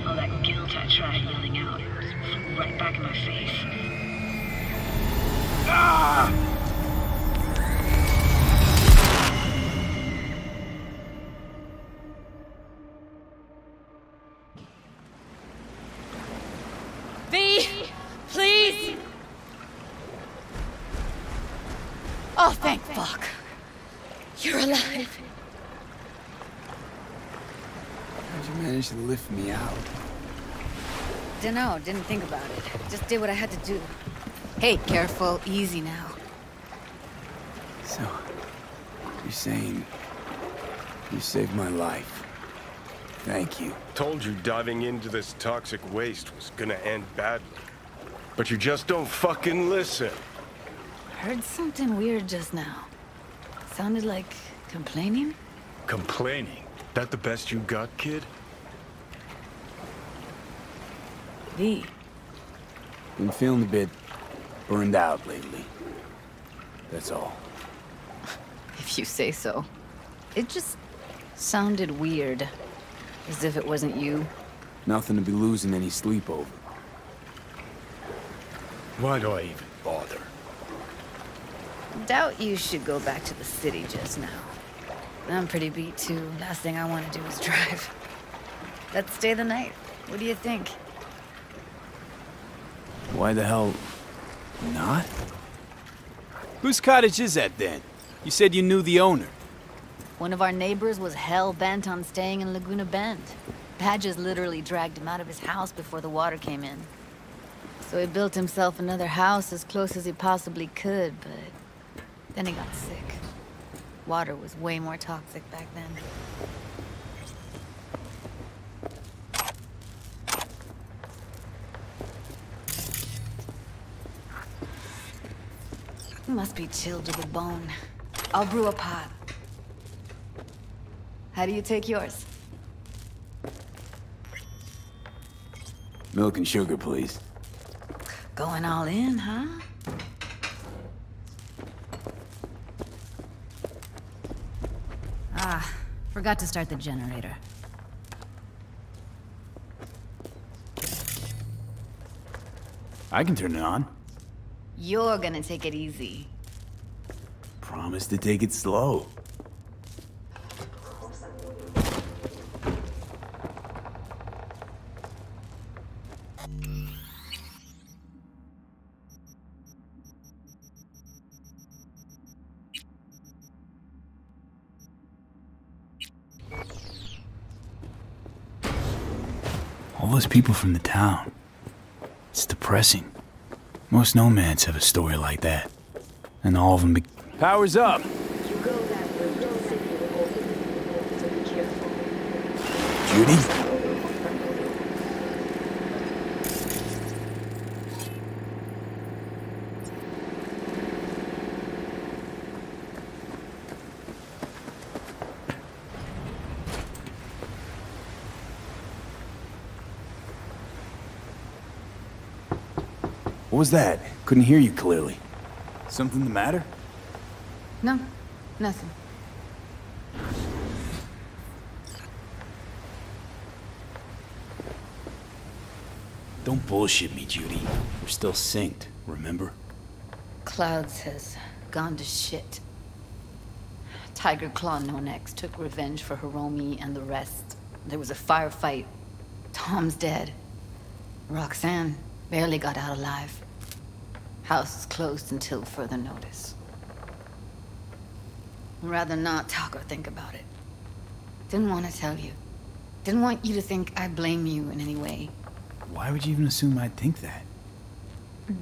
All that guilt I tried yelling out. It flew right back in my face. Ah! V! Please! Oh, thank fuck. You're alive. How'd you manage to lift me out? Dunno, didn't think about it. Just did what I had to do. Hey, careful, easy now. So, you're saying you saved my life. Thank you. Told you diving into this toxic waste was gonna end badly. But you just don't fucking listen. Heard something weird just now. Sounded like complaining? Complaining? That the best you got, kid? V. Been feeling a bit burned out lately. That's all. If you say so. It just sounded weird. As if it wasn't you. Nothing to be losing any sleep over. Why do I even bother? Doubt you should go back to the city just now. I'm pretty beat too. Last thing I want to do is drive. Let's stay the night. What do you think? Why the hell not? Whose cottage is that then? You said you knew the owner. One of our neighbors was hell-bent on staying in Laguna Bend. Badges literally dragged him out of his house before the water came in. So he built himself another house as close as he possibly could, but then he got sick. Water was way more toxic back then. He must be chilled to the bone. I'll brew a pot. How do you take yours? Milk and sugar, please. Going all in, huh? Ah, forgot to start the generator. I can turn it on. You're gonna take it easy. Promise to take it slow. All those people from the town. It's depressing. Most nomads have a story like that. And all of them be... Power's up! Judy? What was that? Couldn't hear you clearly. Something the matter? No, nothing. Don't bullshit me, Judy. We're still synced, remember? Clouds has gone to shit. Tiger Claw No-Nex took revenge for Hiromi and the rest. There was a firefight. Tom's dead. Roxanne barely got out alive. House is closed until further notice. I'd rather not talk or think about it. Didn't want to tell you. Didn't want you to think I blame you in any way. Why would you even assume I'd think that?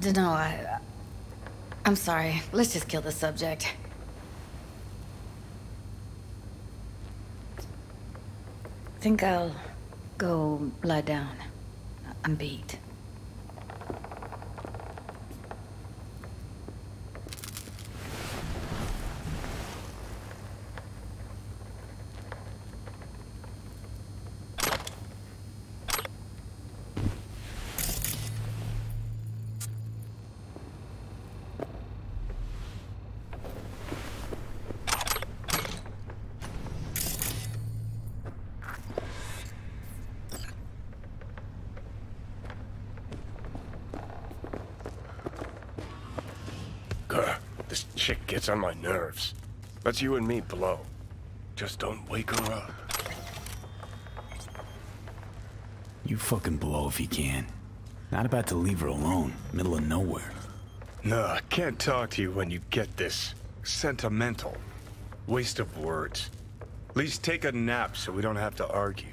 Dunno, I'm sorry. Let's just kill the subject. Think I'll go lie down. I'm beat. This chick gets on my nerves. Let's you and me blow. Just don't wake her up. You fucking blow if you can. Not about to leave her alone, middle of nowhere. No, I can't talk to you when you get this sentimental. Waste of words. At least take a nap so we don't have to argue.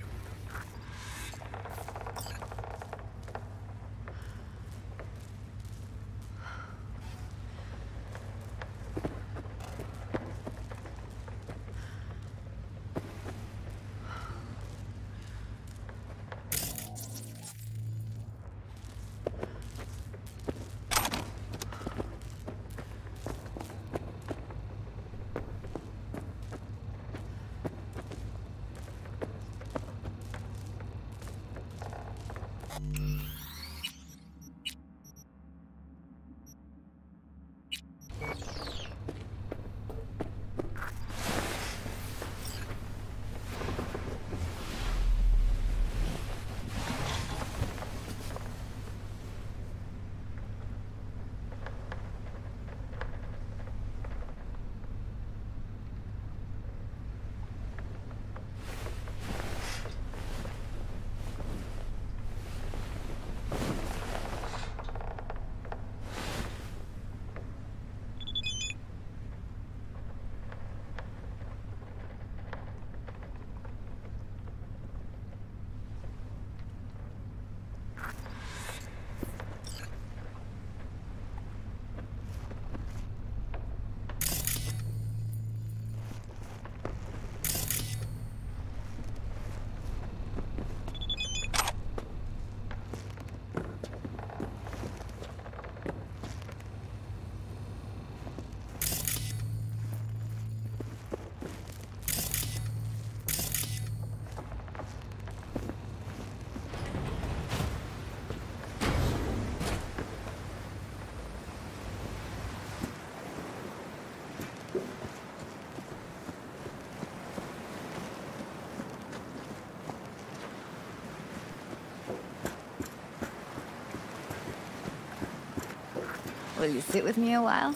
Will you sit with me a while?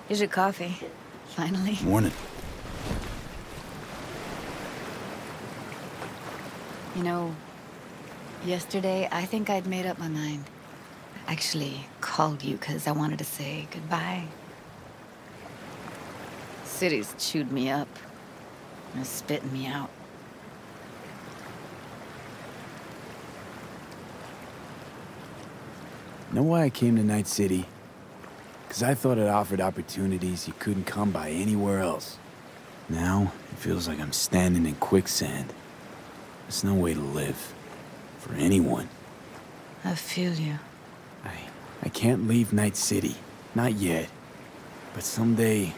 Here's your coffee. Finally. Morning. You know, yesterday I think I'd made up my mind. Actually called you because I wanted to say goodbye. City's chewed me up. And spitting me out. Know why I came to Night City? Because I thought it offered opportunities you couldn't come by anywhere else. Now, it feels like I'm standing in quicksand. There's no way to live. For anyone. I feel you. I can't leave Night City. Not yet. But someday,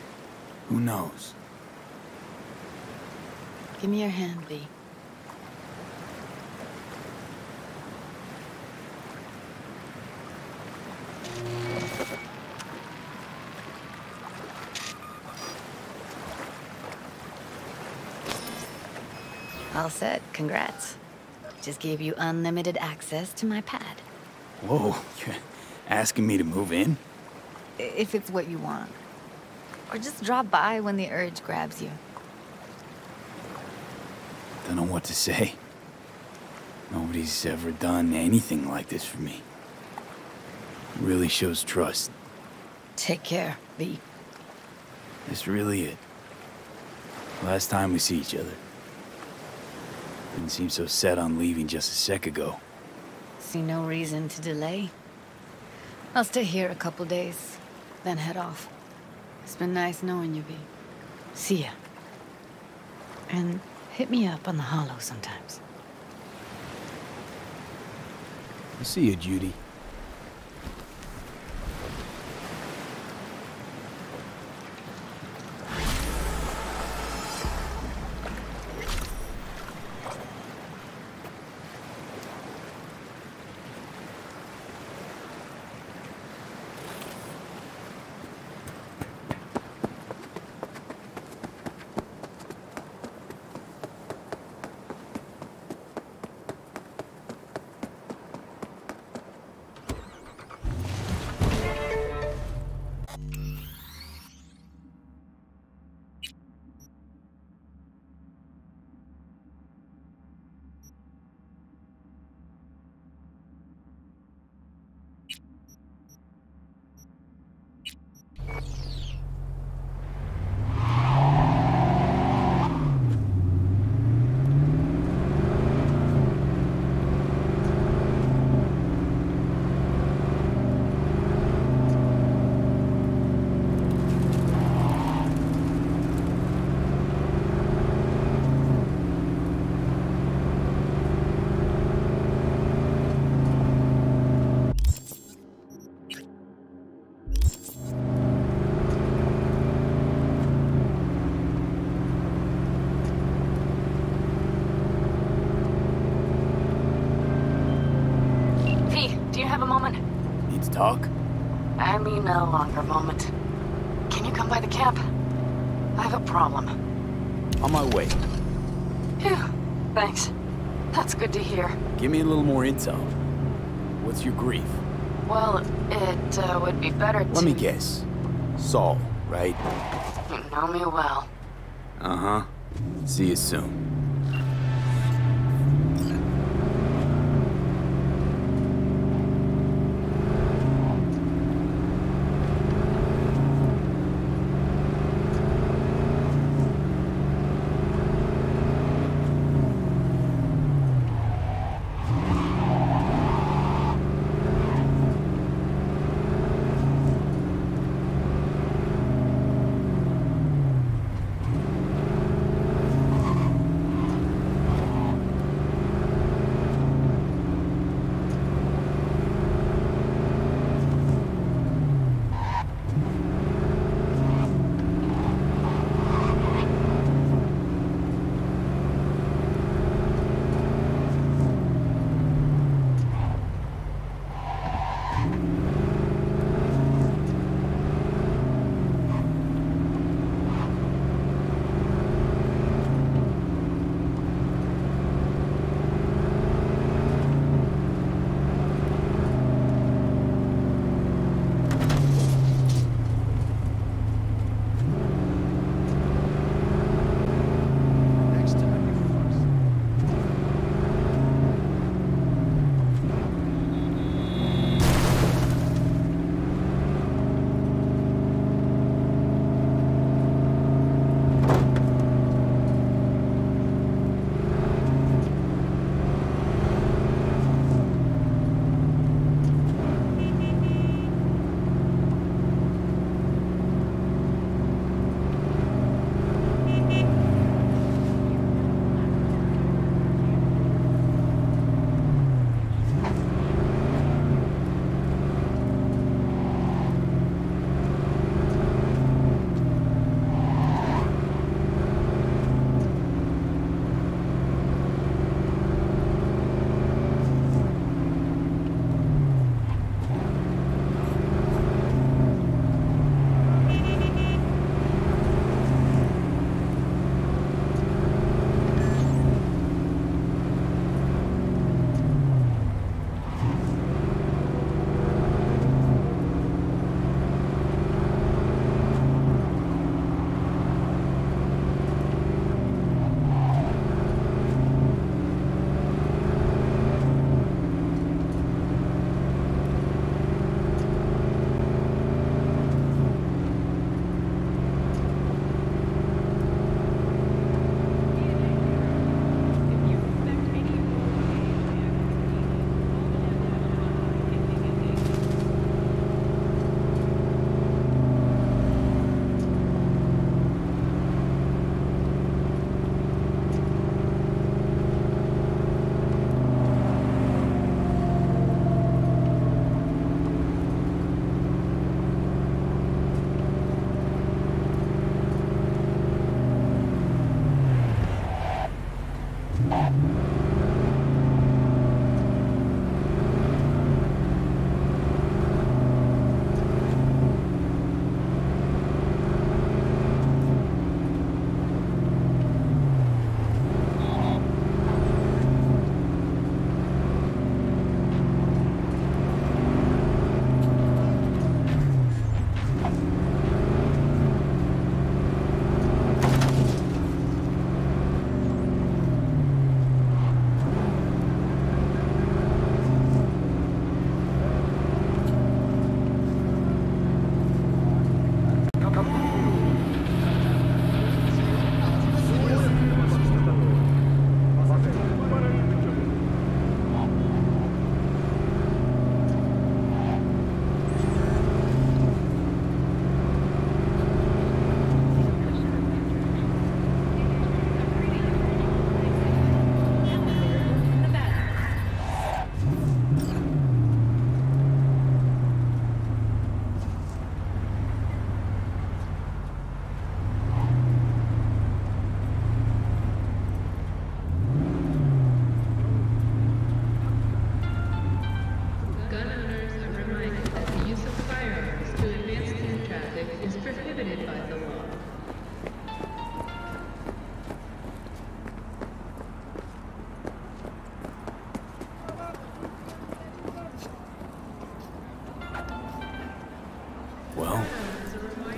who knows? Give me your hand, V. All set. Congrats. Just gave you unlimited access to my pad. Whoa, you're asking me to move in? If it's what you want. Or just drop by when the urge grabs you. Don't know what to say. Nobody's ever done anything like this for me. It really shows trust. Take care, V. That's really it. Last time we see each other. Didn't seem so set on leaving just a sec ago. See no reason to delay. I'll stay here a couple days, then head off. It's been nice knowing you, V. See ya. And hit me up on the holo sometimes. I'll see you, Judy. Talk? I mean a longer moment. Can you come by the camp? I have a problem. On my way. Phew. Thanks. That's good to hear. Give me a little more intel. What's your grief? Well, it would be better to... Let me guess. Saul, right? You know me well. Uh-huh. See you soon.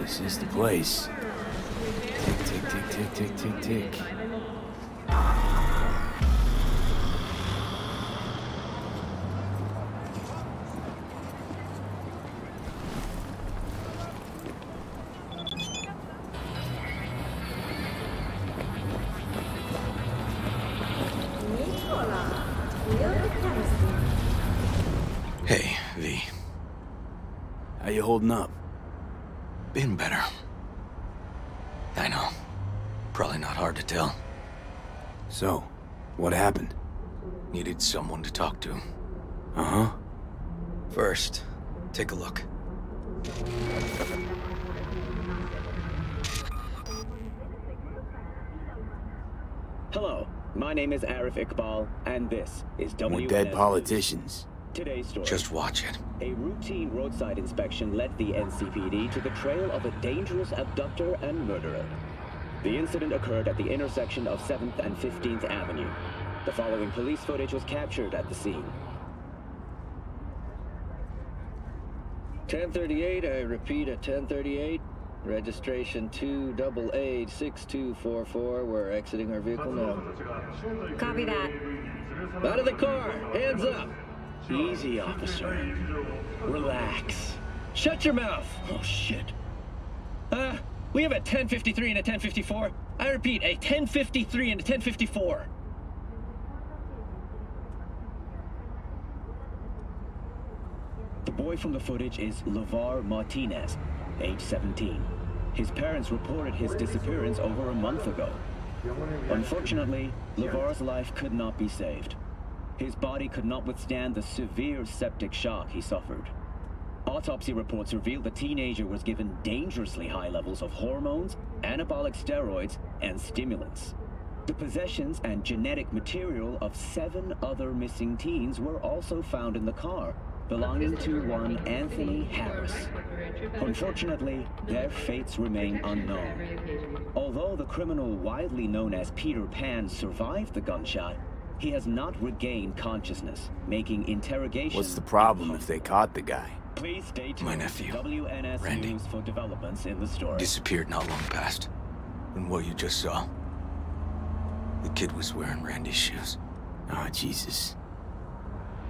This is the place. Tick, tick, tick, tick, tick, tick, tick. Hey, V. How you holding up? Been better. I know. Probably not hard to tell. So, what happened? Needed someone to talk to. Uh-huh. First, take a look. Hello, my name is Arif Iqbal, and this is WNS. More dead politicians. Today's story. Just watch it. A routine roadside inspection led the NCPD to the trail of a dangerous abductor and murderer. The incident occurred at the intersection of 7th and 15th Avenue. The following police footage was captured at the scene. 1038, I repeat at 1038. Registration 2AA6244. We're exiting our vehicle now. Copy that. Out of the car! Hands up! Easy, officer. Relax. Shut your mouth! Oh, shit. We have a 1053 and a 1054. I repeat, a 1053 and a 1054. The boy from the footage is LeVar Martinez, age 17. His parents reported his disappearance over a month ago. Unfortunately, LeVar's life could not be saved. His body could not withstand the severe septic shock he suffered. Autopsy reports revealed the teenager was given dangerously high levels of hormones, anabolic steroids, and stimulants. The possessions and genetic material of 7 other missing teens were also found in the car, belonging to one Anthony Harris. Unfortunately, their fates remain unknown. Although the criminal widely known as Peter Pan survived the gunshot, he has not regained consciousness, making interrogation... What's the problem if they caught the guy? Please stay tuned. My nephew, WNS Randy, News for developments in the story. disappeared not long past. And what you just saw, the kid was wearing Randy's shoes. Oh, Jesus.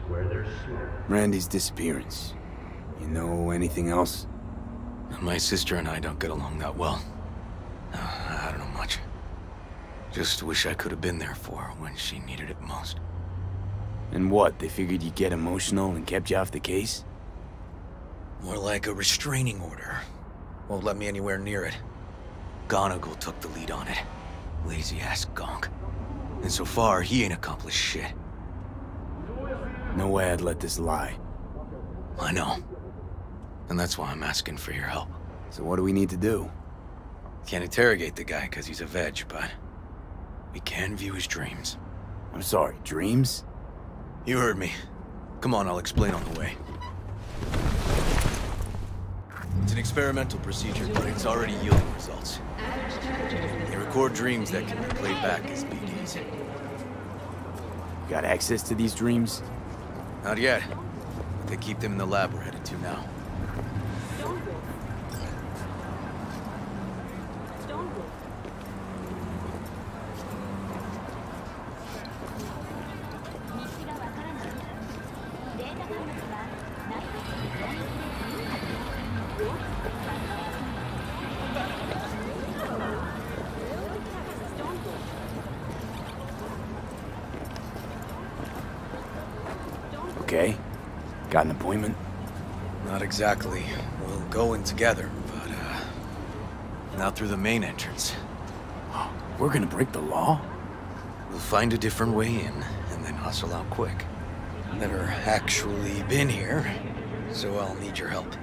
Where there's smoke. Randy's disappearance. You know anything else? My sister and I don't get along that well. I don't know much. Just wish I could have been there for her when she needed it most. And what, they figured you'd get emotional and kept you off the case? More like a restraining order. Won't let me anywhere near it. Gonigal took the lead on it. Lazy-ass gonk. And so far, he ain't accomplished shit. No way I'd let this lie. I know. And that's why I'm asking for your help. So what do we need to do? Can't interrogate the guy because he's a veg, but we can view his dreams. I'm sorry, dreams? You heard me. Come on, I'll explain on the way. It's an experimental procedure, but it's already yielding results. They record dreams that can be played back as BDs. Got access to these dreams? Not yet. But they keep them in the lab we're headed to now. Okay. Got an appointment? Not exactly. We'll go in together, but, not through the main entrance. We're gonna break the law? We'll find a different way in, and then hustle out quick. Never actually been here, so I'll need your help.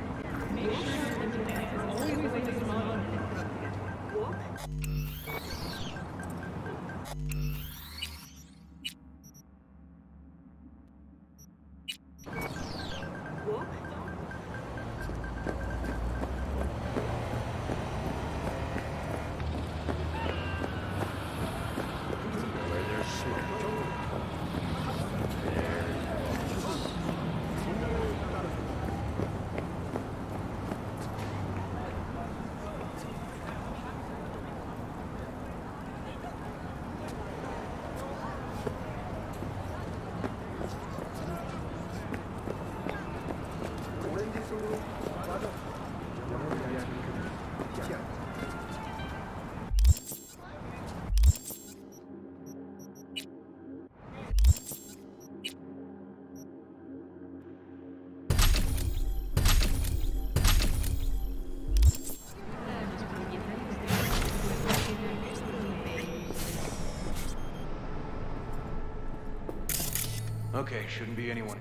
Okay, shouldn't be anyone.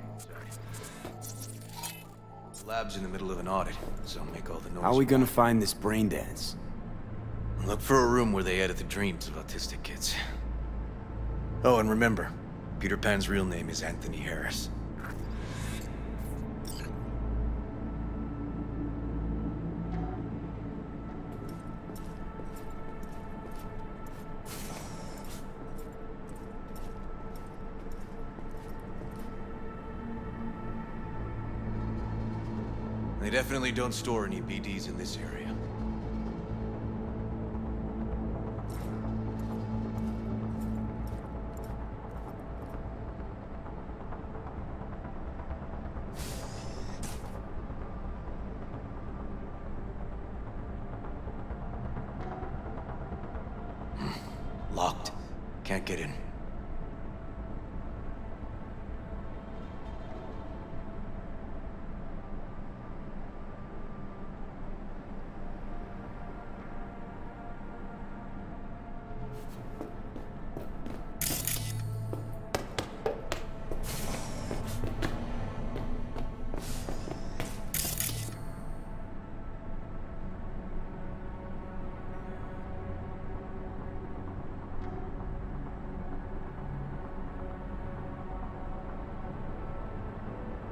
The lab's in the middle of an audit, so make all the noise. How are we gonna find this brain dance? Look for a room where they edit the dreams of autistic kids. Oh, and remember, Peter Pan's real name is Anthony Harris. They definitely don't store any BDs in this area. Locked. Can't get in.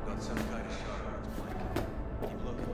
Got some kind of shot on its blanket. Keep looking.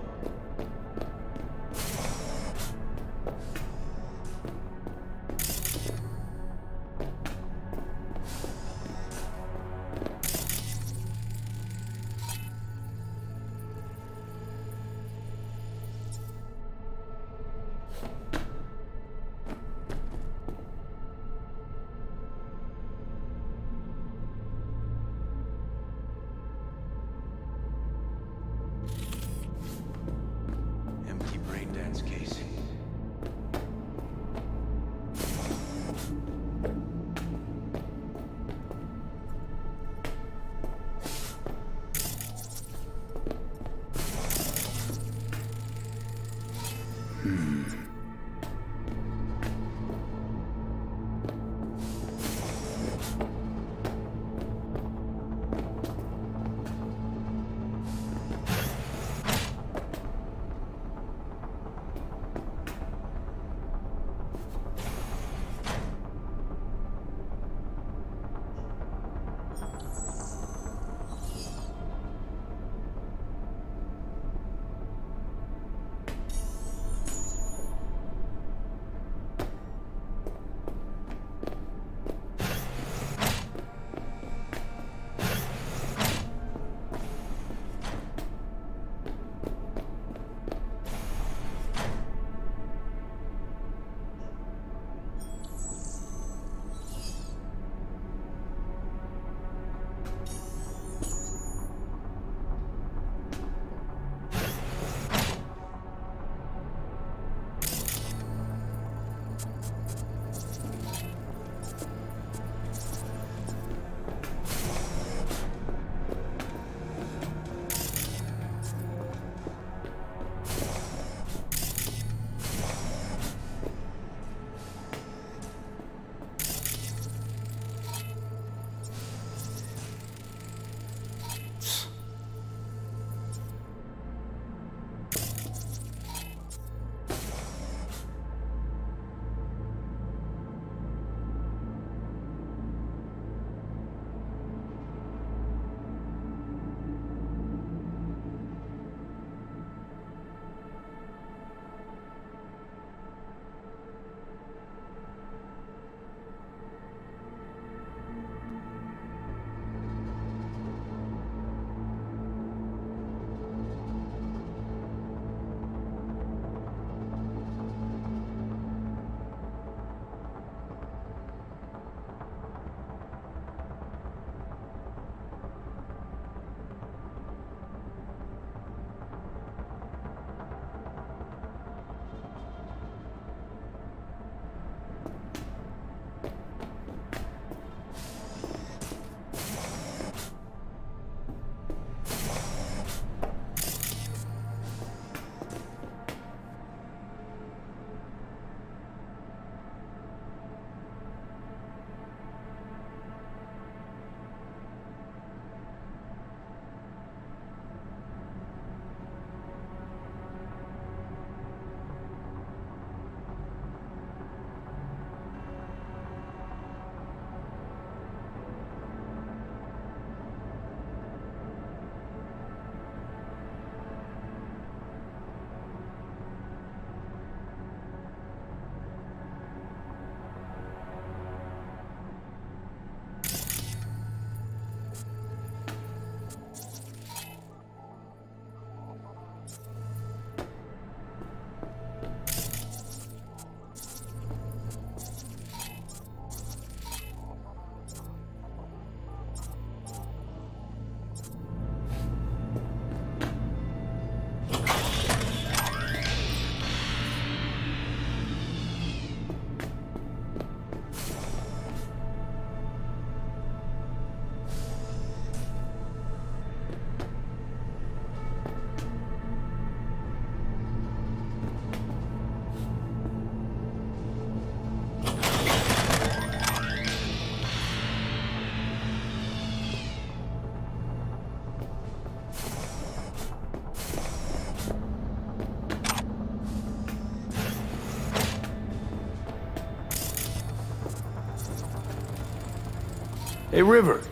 Hey, River.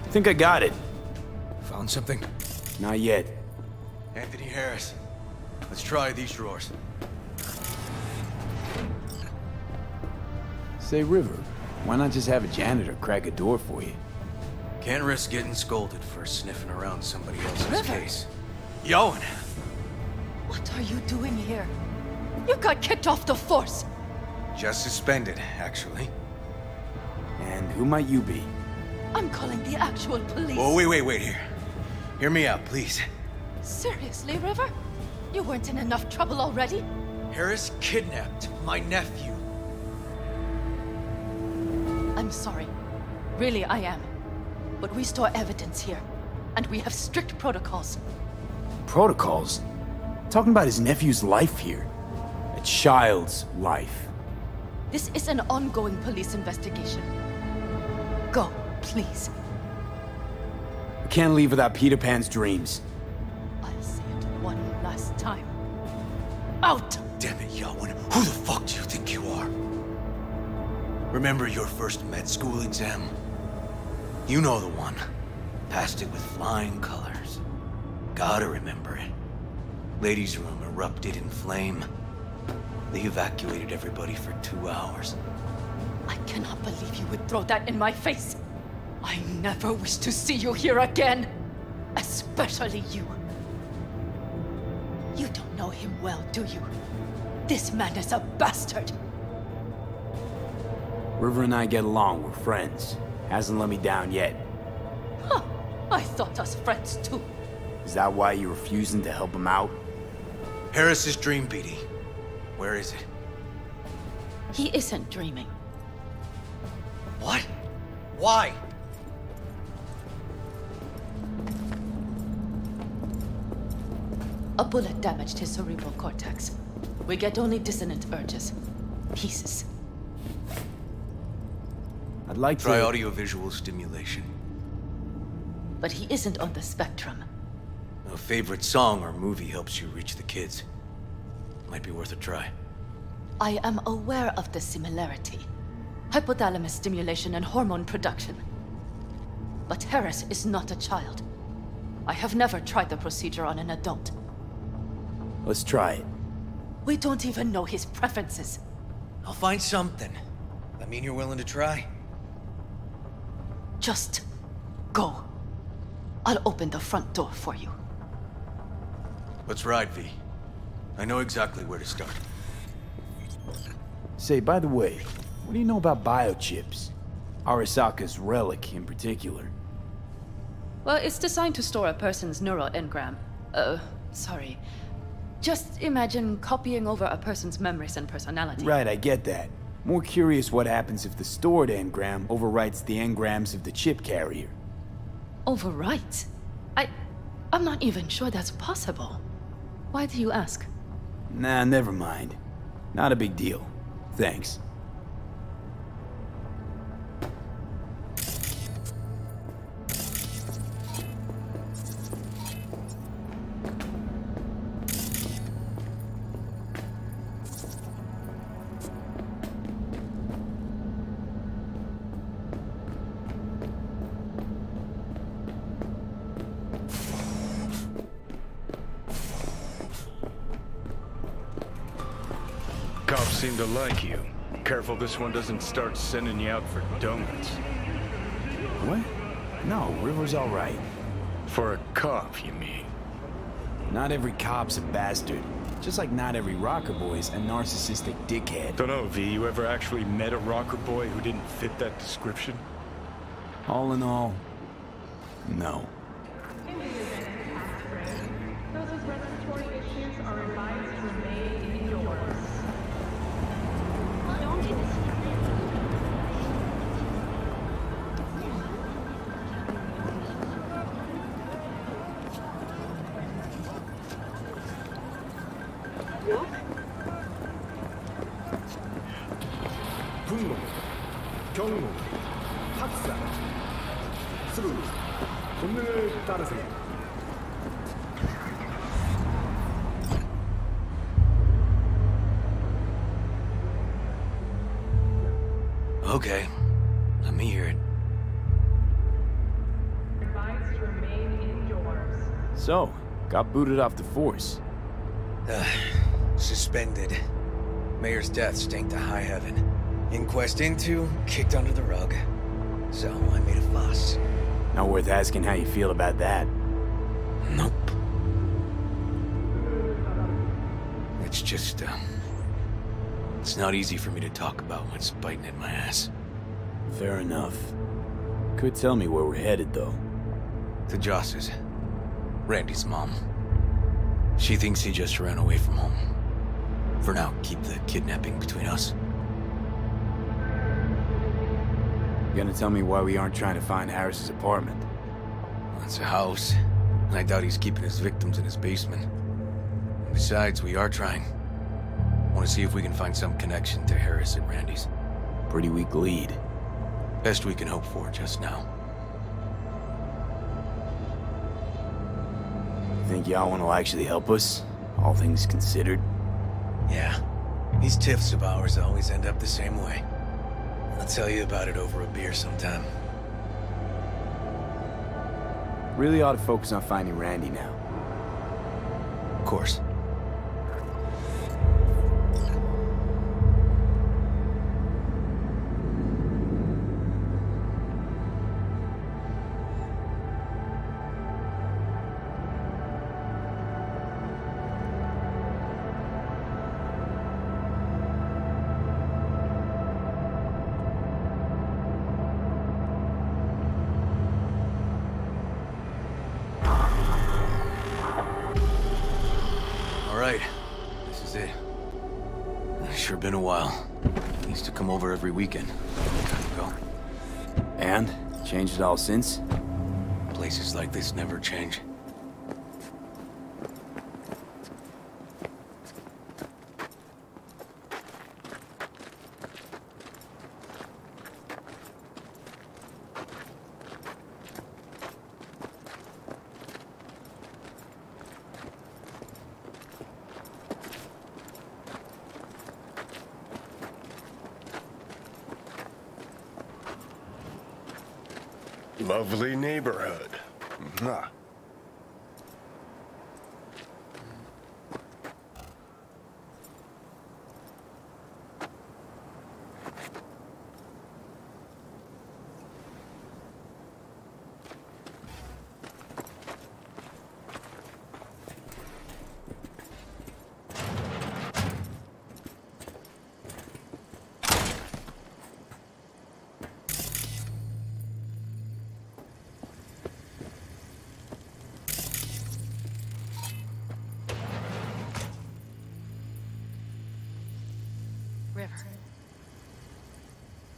I think I got it. Found something? Not yet. Anthony Harris. Let's try these drawers. Say, River, why not just have a janitor crack a door for you? Can't risk getting scolded for sniffing around somebody else's River. case. Yowen! What are you doing here? You got kicked off the force. Just suspended, actually. And who might you be? I'm calling the actual police. Oh, wait here. Hear me out, please. Seriously, River? You weren't in enough trouble already? Harris kidnapped my nephew. I'm sorry. Really, I am. But we store evidence here, and we have strict protocols. Protocols? Talking about his nephew's life here. A child's life. This is an ongoing police investigation. Go, please. We can't leave without Peter Pan's dreams. I'll say it one last time. Out! Damn it, Yowen. Who the fuck do you think you are? Remember your first med school exam? You know the one. Passed it with flying colors. Gotta remember it. Ladies' room erupted in flame. They evacuated everybody for 2 hours. I cannot believe you would throw that in my face. I never wish to see you here again. Especially you. You don't know him well, do you? This man is a bastard. River and I get along, we're friends. Hasn't let me down yet. Huh. I thought us friends too. Is that why you're refusing to help him out? Harris's dream, BD. Where is it? He isn't dreaming. What? Why? A bullet damaged his cerebral cortex. We get only dissonant urges. Pieces. I'd like to... Try audiovisual stimulation. But he isn't on the spectrum. A favorite song or movie helps you reach the kids. Might be worth a try. I am aware of the similarity. Hypothalamus stimulation and hormone production. But Harris is not a child. I have never tried the procedure on an adult. Let's try it. We don't even know his preferences. I'll find something. That mean you're willing to try? Just go. I'll open the front door for you. Let's ride, V. I know exactly where to start. Say, by the way, what do you know about biochips? Arasaka's relic in particular. Well, it's designed to store a person's neural engram. Sorry. Just imagine copying over a person's memories and personality. Right, I get that. More curious what happens if the stored engram overwrites the engrams of the chip carrier. Overwrite? I'm not even sure that's possible. Why do you ask? Nah, never mind. Not a big deal. Thanks. Cops seem to like you. Careful this one doesn't start sending you out for donuts. What? No, River's all right. For a cop, you mean? Not every cop's a bastard. Just like not every rocker boy's a narcissistic dickhead. Don't know, V. You ever actually met a rocker boy who didn't fit that description? All in all, no. Those respiratory issues are advised to remain indoors. 분노, 경고, 학살. 스루, 본능을 따르세요. Okay. Let me hear it. So, got booted off the force. Suspended. Mayor's death stank to high heaven. Inquest into, kicked under the rug. So I made a fuss. Not worth asking how you feel about that. Nope. It's just, it's not easy for me to talk about what's biting at my ass. Fair enough. Could tell me where we're headed, though. To Joss's. Randy's mom. She thinks he just ran away from home. For now, keep the kidnapping between us. You gonna tell me why we aren't trying to find Harris's apartment? Well, it's a house, and I doubt he's keeping his victims in his basement. And besides, we are trying. Want to see if we can find some connection to Harris at Randy's. Pretty weak lead. Best we can hope for just now. Think y'all want to actually help us? All things considered? Yeah. These tiffs of ours always end up the same way. I'll tell you about it over a beer sometime. Really ought to focus on finding Randy now. Of course. Sure been a while. He used to come over every weekend. Time ago. And? Changed it all since? Places like this never change. Lovely neighborhood. Mwah.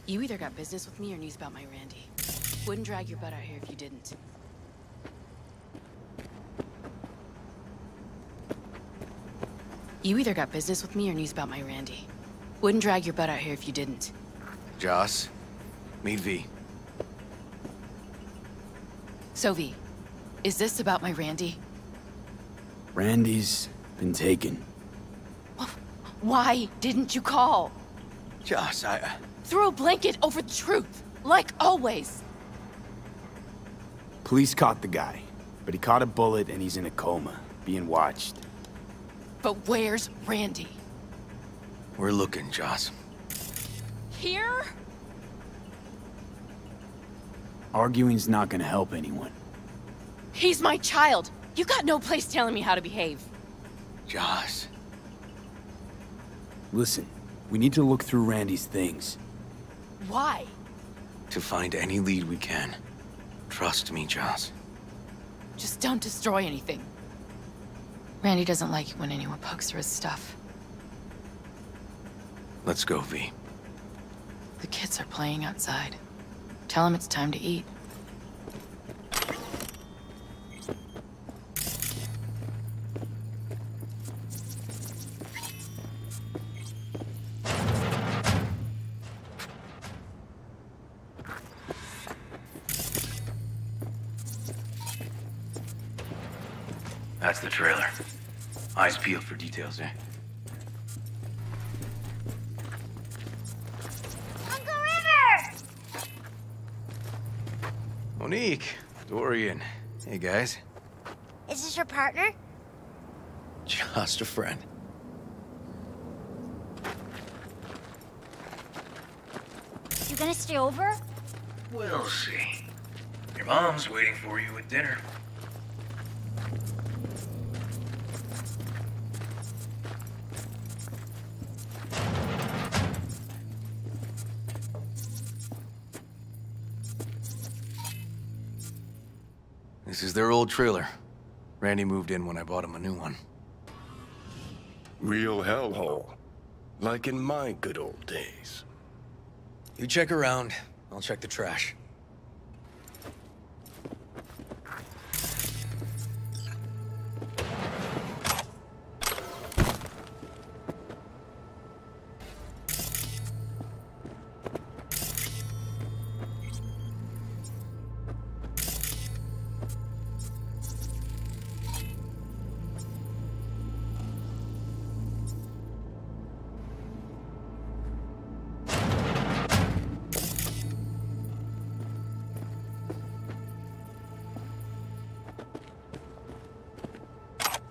You either got business with me or news about my Randy. Wouldn't drag your butt out here if you didn't. You either got business with me or news about my Randy. Wouldn't drag your butt out here if you didn't. Joss, meet V. So V, is this about my Randy? Randy's been taken. Why didn't you call? Joss, Throw a blanket over the truth, like always. Police caught the guy, but he caught a bullet and he's in a coma, being watched. But where's Randy? We're looking, Joss. Here? Arguing's not gonna help anyone. He's my child. You got no place telling me how to behave. Joss. Listen, we need to look through Randy's things. Why? To find any lead we can. Trust me, Joss. Just don't destroy anything. Randy doesn't like it when anyone pokes through his stuff. Let's go, V. The kids are playing outside. Tell them it's time to eat. That's the trailer. Eyes peeled for details, eh? Uncle River! Monique, Dorian. Hey, guys. Is this your partner? Just a friend. You gonna stay over? We'll see. Your mom's waiting for you at dinner. This is their old trailer. Randy moved in when I bought him a new one. Real hellhole. Like in my good old days. You check around, I'll check the trash.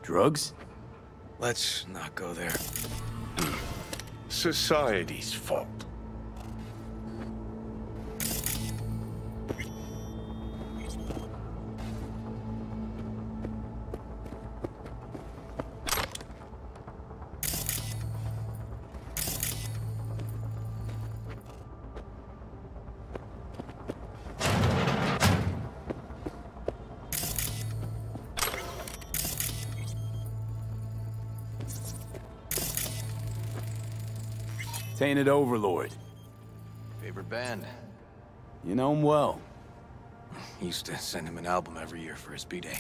Drugs? Let's not go there. Society's fault. Tainted Overlord. Favorite band? You know him well. Used to send him an album every year for his B-Day.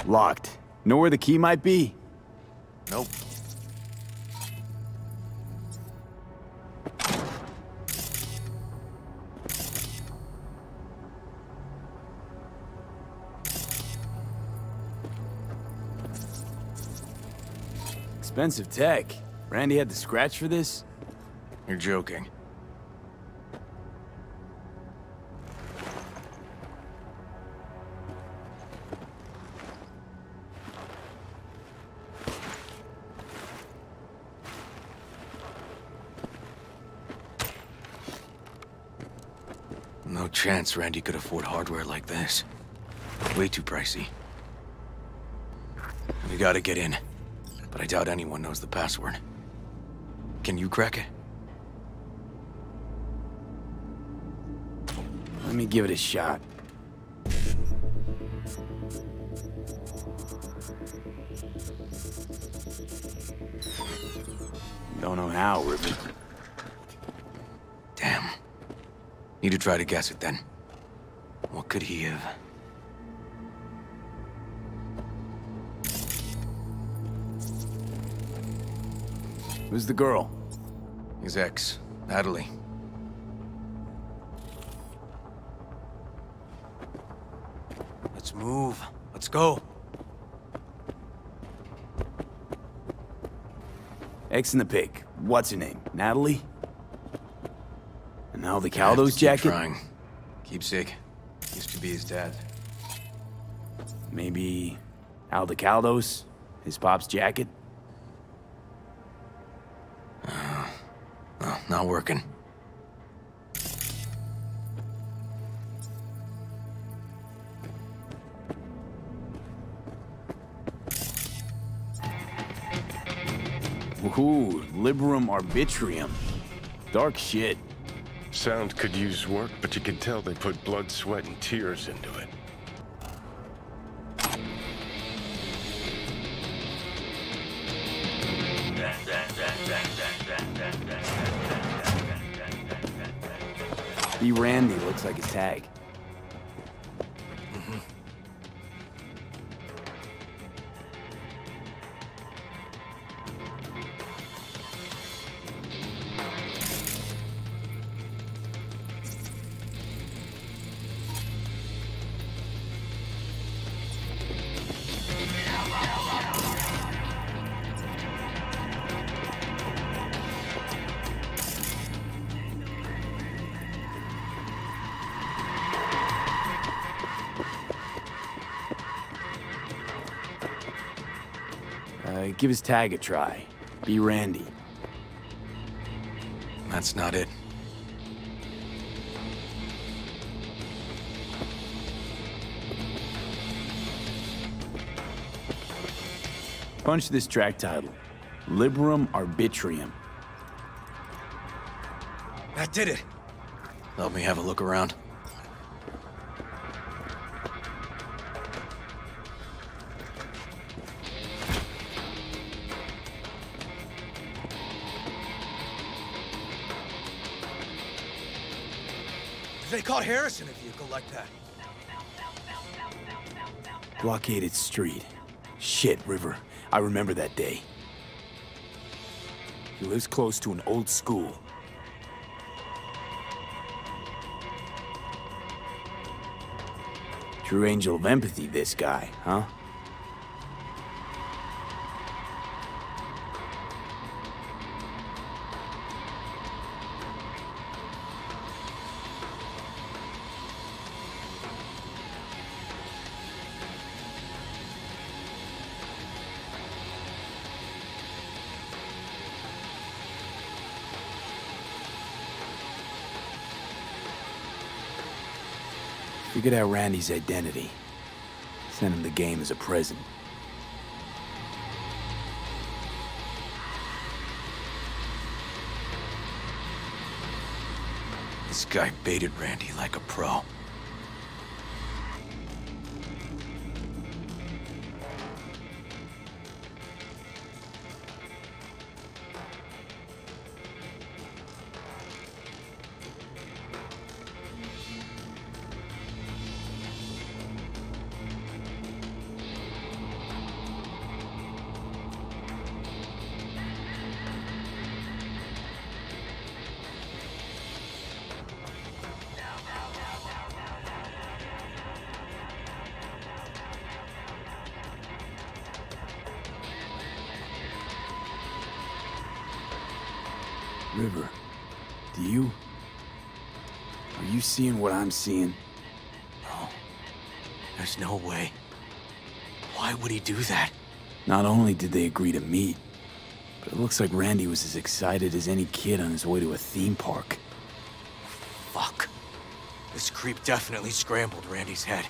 Locked. Know where the key might be? Nope. Expensive tech. Randy had to scratch for this? You're joking. No chance Randy could afford hardware like this. Way too pricey. We gotta get in. But I doubt anyone knows the password. Can you crack it? Let me give it a shot. Don't know how, Ribbon. Damn. Need to try to guess it then. What could he have? Who's the girl? His ex, Natalie. Let's move. Let's go. X in the pic. What's her name? Natalie? And Aldecaldo's jacket? Keep trying. Keepsake. Used to be his dad. Maybe Aldecaldo's? His pop's jacket? No, not working. Ooh, Liberum Arbitrium. Dark shit. Sound could use work, but you can tell they put blood, sweat, and tears into it. B. Randy looks like his tag. give his tag a try. Be Randy. That's not it. Punch this track title. Liberum Arbitrium. That did it. Let me have a look around. They caught Harris in a vehicle like that. Blockaded street. Shit, River. I remember that day. He lives close to an old school. True angel of empathy, this guy, huh? Figured out Randy's identity. Sent him the game as a present. This guy baited Randy like a pro. River, do you... Are you seeing what I'm seeing? No. There's no way. Why would he do that? Not only did they agree to meet, but it looks like Randy was as excited as any kid on his way to a theme park. Fuck. This creep definitely scrambled Randy's head.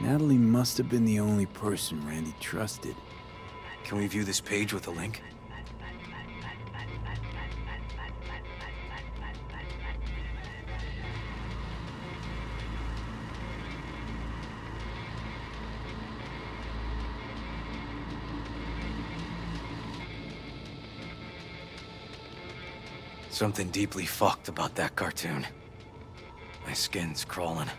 Natalie must have been the only person Randy trusted. Can we view this page with a link? Something deeply fucked about that cartoon. My skin's crawling.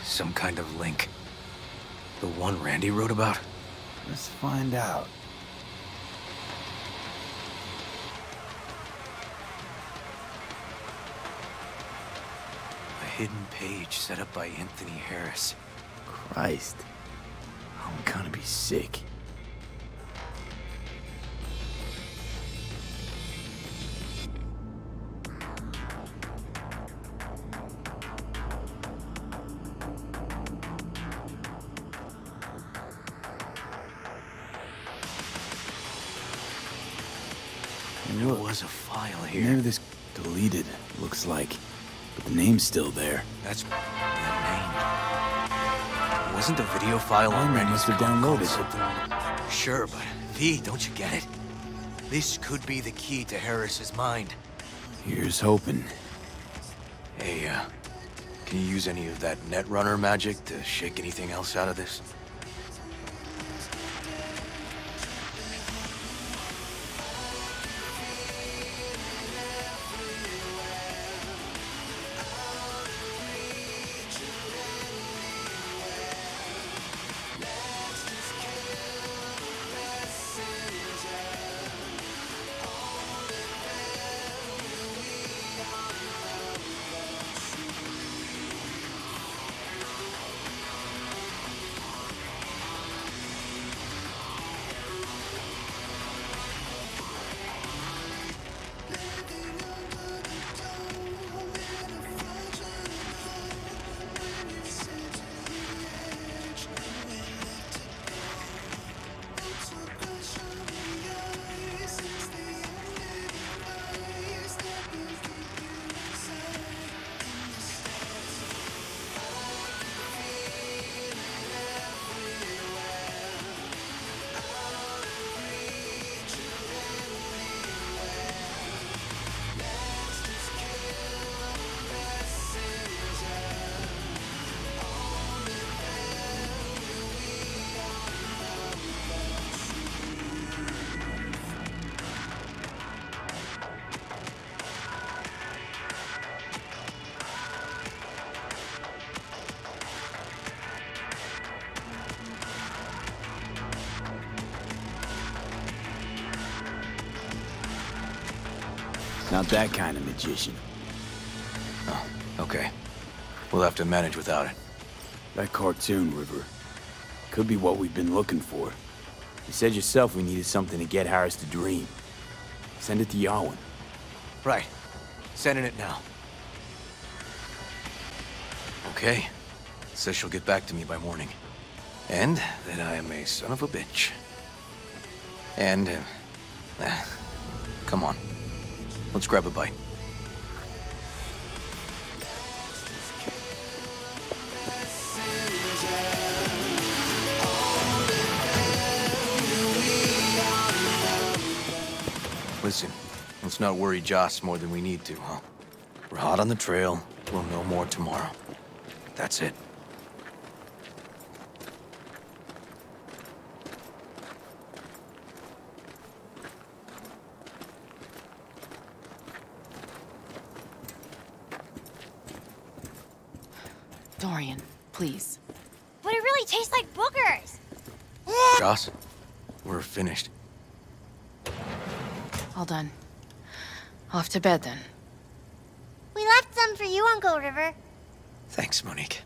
Some kind of link. The one Randy wrote about? Let's find out. hidden page set up by Anthony Harris. Christ. I'm gonna be sick. There was a file here. Maybe this deleted, looks like. But the name's still there. That's that name. Wasn't the video file on Randy must have downloaded something? Sure, but V, don't you get it? This could be the key to Harris's mind. Here's hoping. Hey, can you use any of that Netrunner magic to shake anything else out of this? Not that kind of magician. Oh, okay. We'll have to manage without it. That cartoon, River. Could be what we've been looking for. You said yourself we needed something to get Harris to dream. Send it to Yarwin. Right. Sending it now. Okay. Says she'll get back to me by morning. And that I am a son of a bitch. And, come on. Let's grab a bite. Listen, let's not worry Joss more than we need to, huh? We're hot on the trail. We'll know more tomorrow. That's it. Dorian, please. But it really tastes like boogers. Joss, we're finished. All done. Off to bed, then. We left some for you, Uncle River. Thanks, Monique.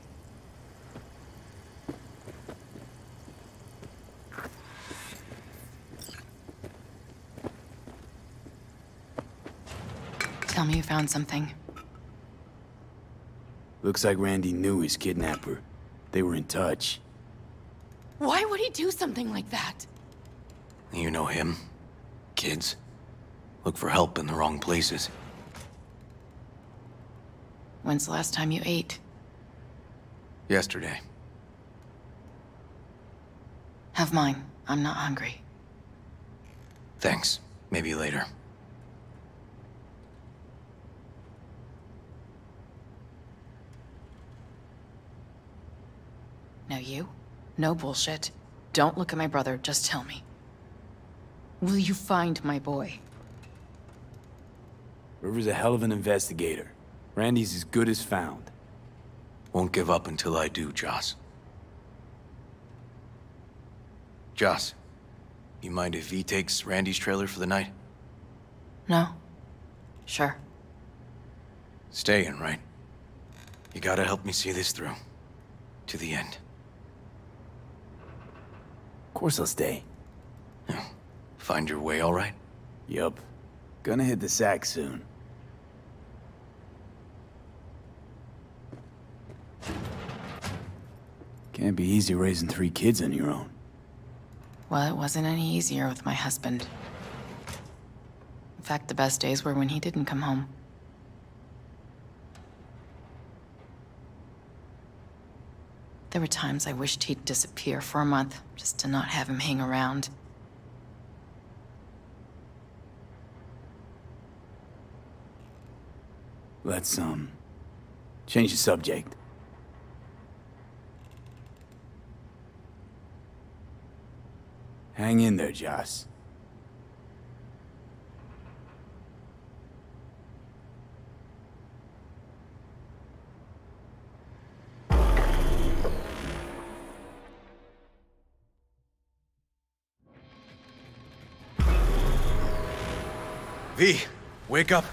Tell me you found something. Looks like Randy knew his kidnapper. They were in touch. Why would he do something like that? You know him. Kids. Look for help in the wrong places. When's the last time you ate? Yesterday. Have mine. I'm not hungry. Thanks. Maybe later. Now you? No bullshit. Don't look at my brother, just tell me. Will you find my boy? River's a hell of an investigator. Randy's as good as found. Won't give up until I do, Joss. Joss, you mind if V takes Randy's trailer for the night? No. Sure. Staying, right? You gotta help me see this through. To the end. Of course I'll stay. Find your way all right? Yup. Gonna hit the sack soon. Can't be easy raising 3 kids on your own. Well, it wasn't any easier with my husband. In fact, the best days were when he didn't come home. There were times I wished he'd disappear for a month, just to not have him hang around. Let's, change the subject. Hang in there, Joss. V, wake up.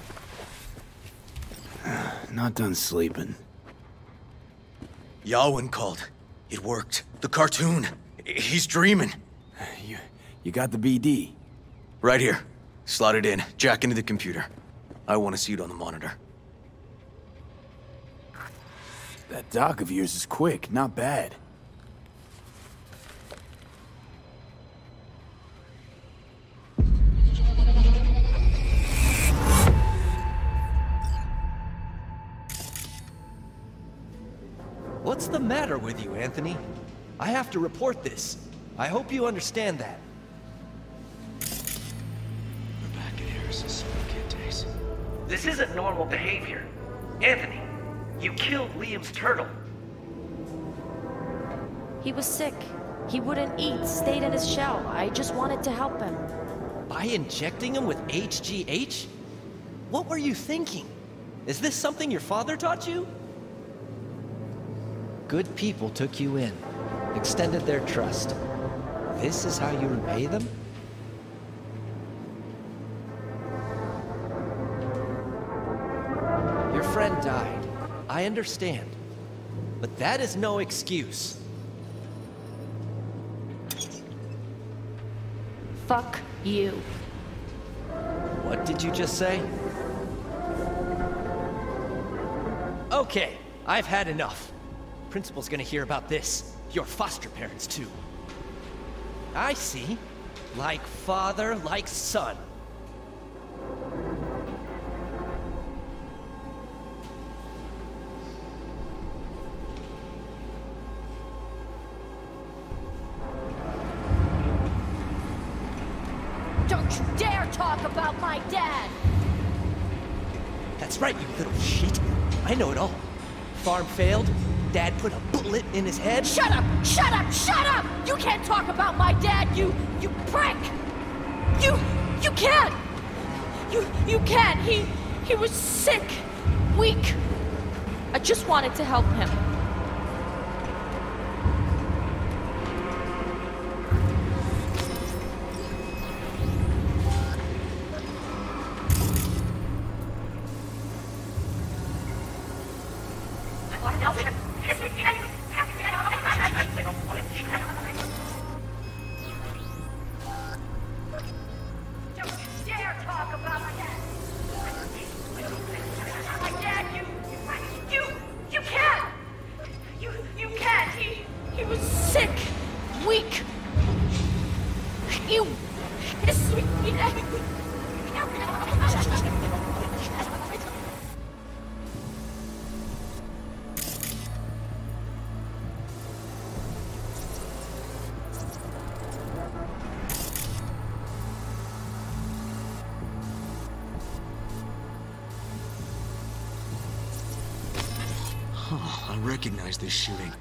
Not done sleeping. Yawin called. It worked. The cartoon. He's dreaming. You got the BD? Right here. Slot it in. Jack into the computer. I want to see it on the monitor. That doc of yours is quick, not bad. What's the matter with you, Anthony? I have to report this. I hope you understand that. We're back at Harris's Swing Kid days. This isn't normal behavior. Anthony, you killed Liam's turtle. He was sick. He wouldn't eat, stayed in his shell. I just wanted to help him. By injecting him with HGH? What were you thinking? Is this something your father taught you? Good people took you in, extended their trust. This is how you repay them? Your friend died. I understand. But that is no excuse. Fuck you. What did you just say? Okay, I've had enough. Principal's gonna hear about this. Your foster parents, too. I see. Like father, like son. Don't you dare talk about my dad! That's right, you little shit. I know it all. Farm failed. Dad put a bullet in his head. Shut up! Shut up! Shut up! You can't talk about my dad, you prick! You can't! You can't! He was sick, weak. I just wanted to help him. I recognize this shooting.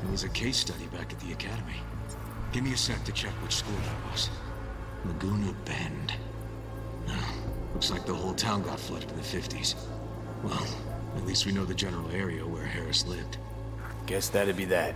It was a case study back at the academy. Give me a sec to check which school that was. Laguna Bend. Looks like the whole town got flooded in the 50s. Well, at least we know the general area where Harris lived. Guess that'd be that.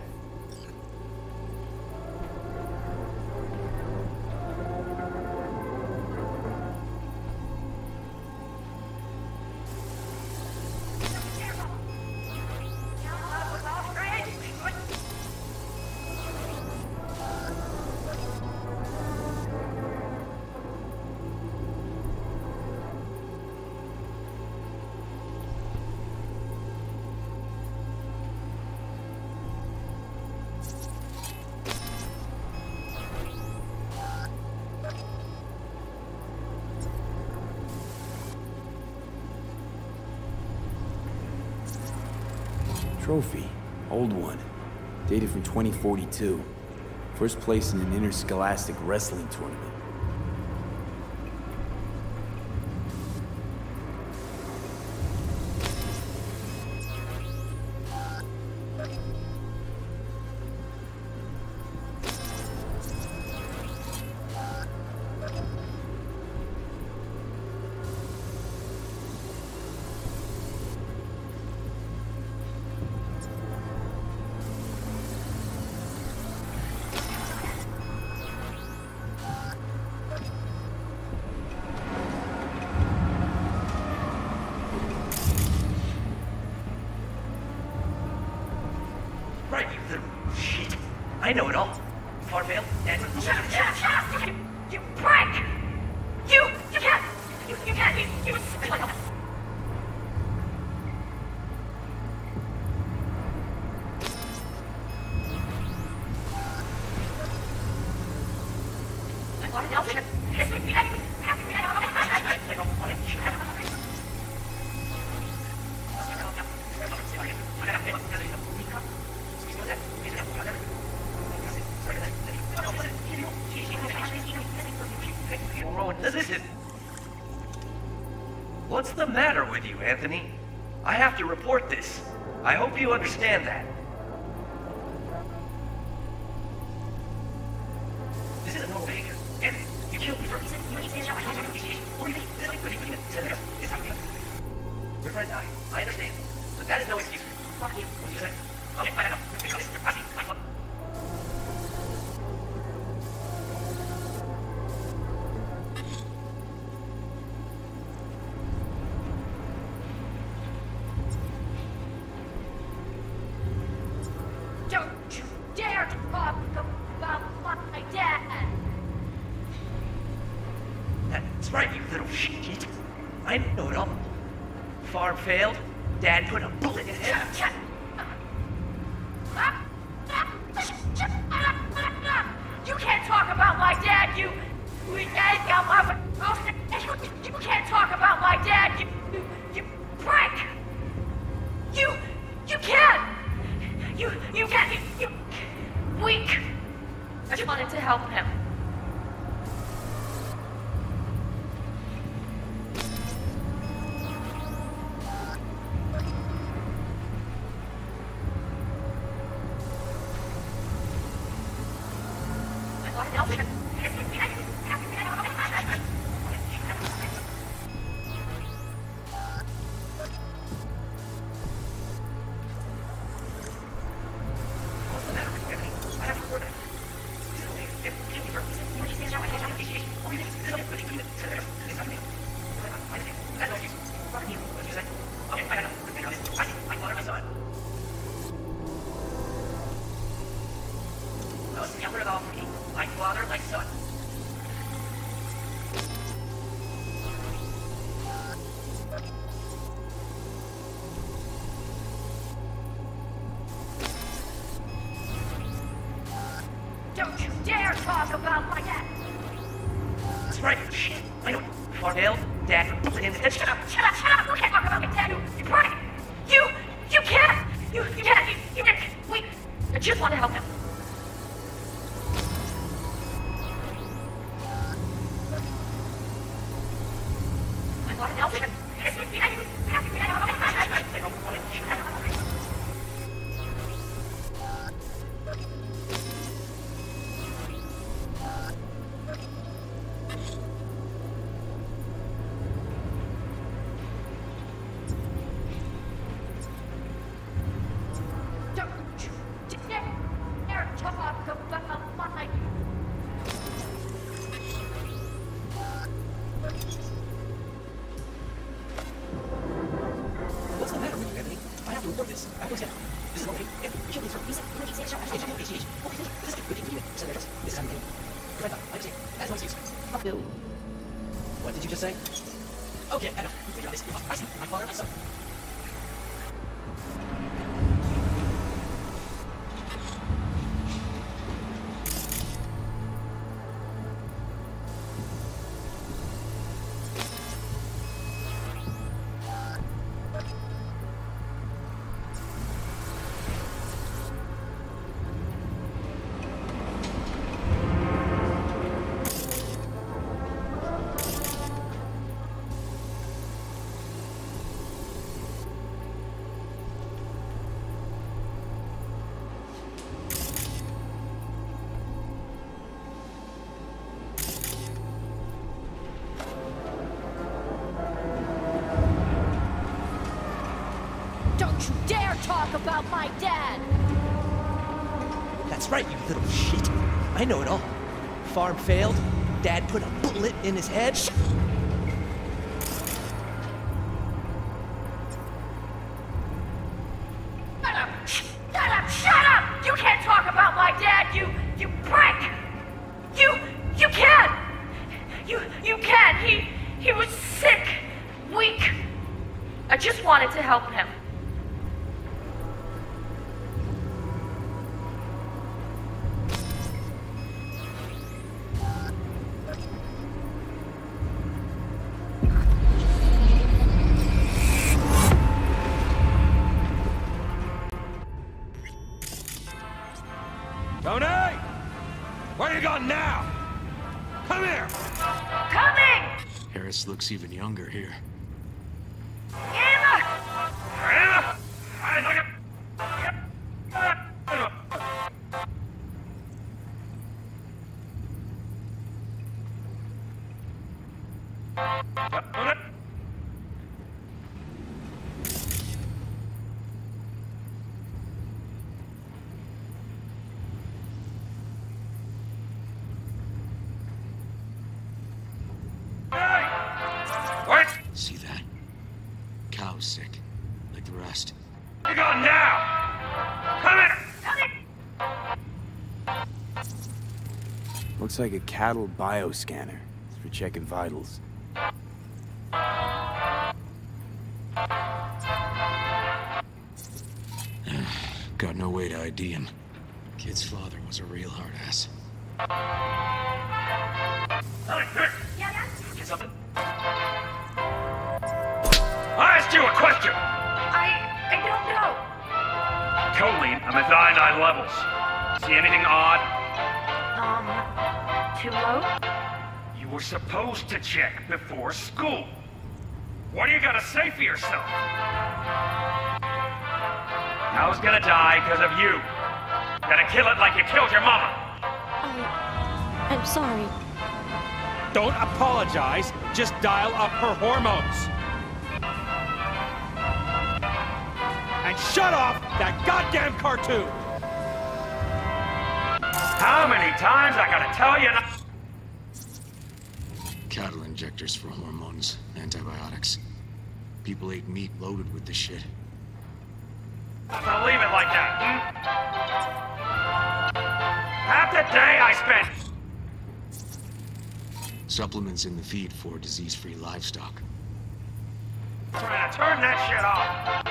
trophy. Old one. Dated from 2042. First place in an interscholastic wrestling tournament. Right, you little shit. I know it all. Farvale, and... Shut up! You prick! You can't! You can't! You Listen. What's the matter with you, Anthony? I have to report this. I hope you understand that. This isn't normal behavior. Anthony, you killed me first. Your friend died. I understand. But that is no excuse. Fuck you. What do you say? Okay, I know. don't you dare talk about my dad! That's right, you little shit. I know it all. Farm failed. Dad put a bullet in his head. You can't talk about my dad, you can't talk about my dad, you prick! You can't! You can't, you weak! I just wanted to help him. Like father, like son. Don't you dare talk about my dad! That's right, shit. I know. Farvale, Dad, put in the... Shut up! You can't talk about my dad, you prick! You can't! You can't! You can't! Wait! I just want to help him. I want to help him. Don't you dare talk about my dad! That's right, you little shit. I know it all. Farm failed, Dad put a bullet in his head. Shut up! You can't talk about my dad, you prick! You can't! You can't! He was sick, weak. I just wanted to help him. Tony! Where you going now? Come here! Coming! Harris looks even younger here. Emma! Emma! See that? Cow's sick, like the rest. Where you going now? Come here! Looks like a cattle bioscanner. It's for checking vitals. Got no way to ID him. Kid's father was a real hard ass. Get something? I asked you a question! I don't know. Choline, a methionine levels. See anything odd? Too low? You were supposed to check before school. What do you gotta say for yourself? How's gonna die because of you? Gonna kill it like you killed your mama. I'm sorry. Don't apologize, just dial up her hormones. And shut off that goddamn cartoon! How many times I gotta tell you not— Cattle injectors for hormones, antibiotics. People ate meat loaded with this shit. to leave it like that, Half the day I spent— Supplements in the feed for disease-free livestock. trying to turn that shit off.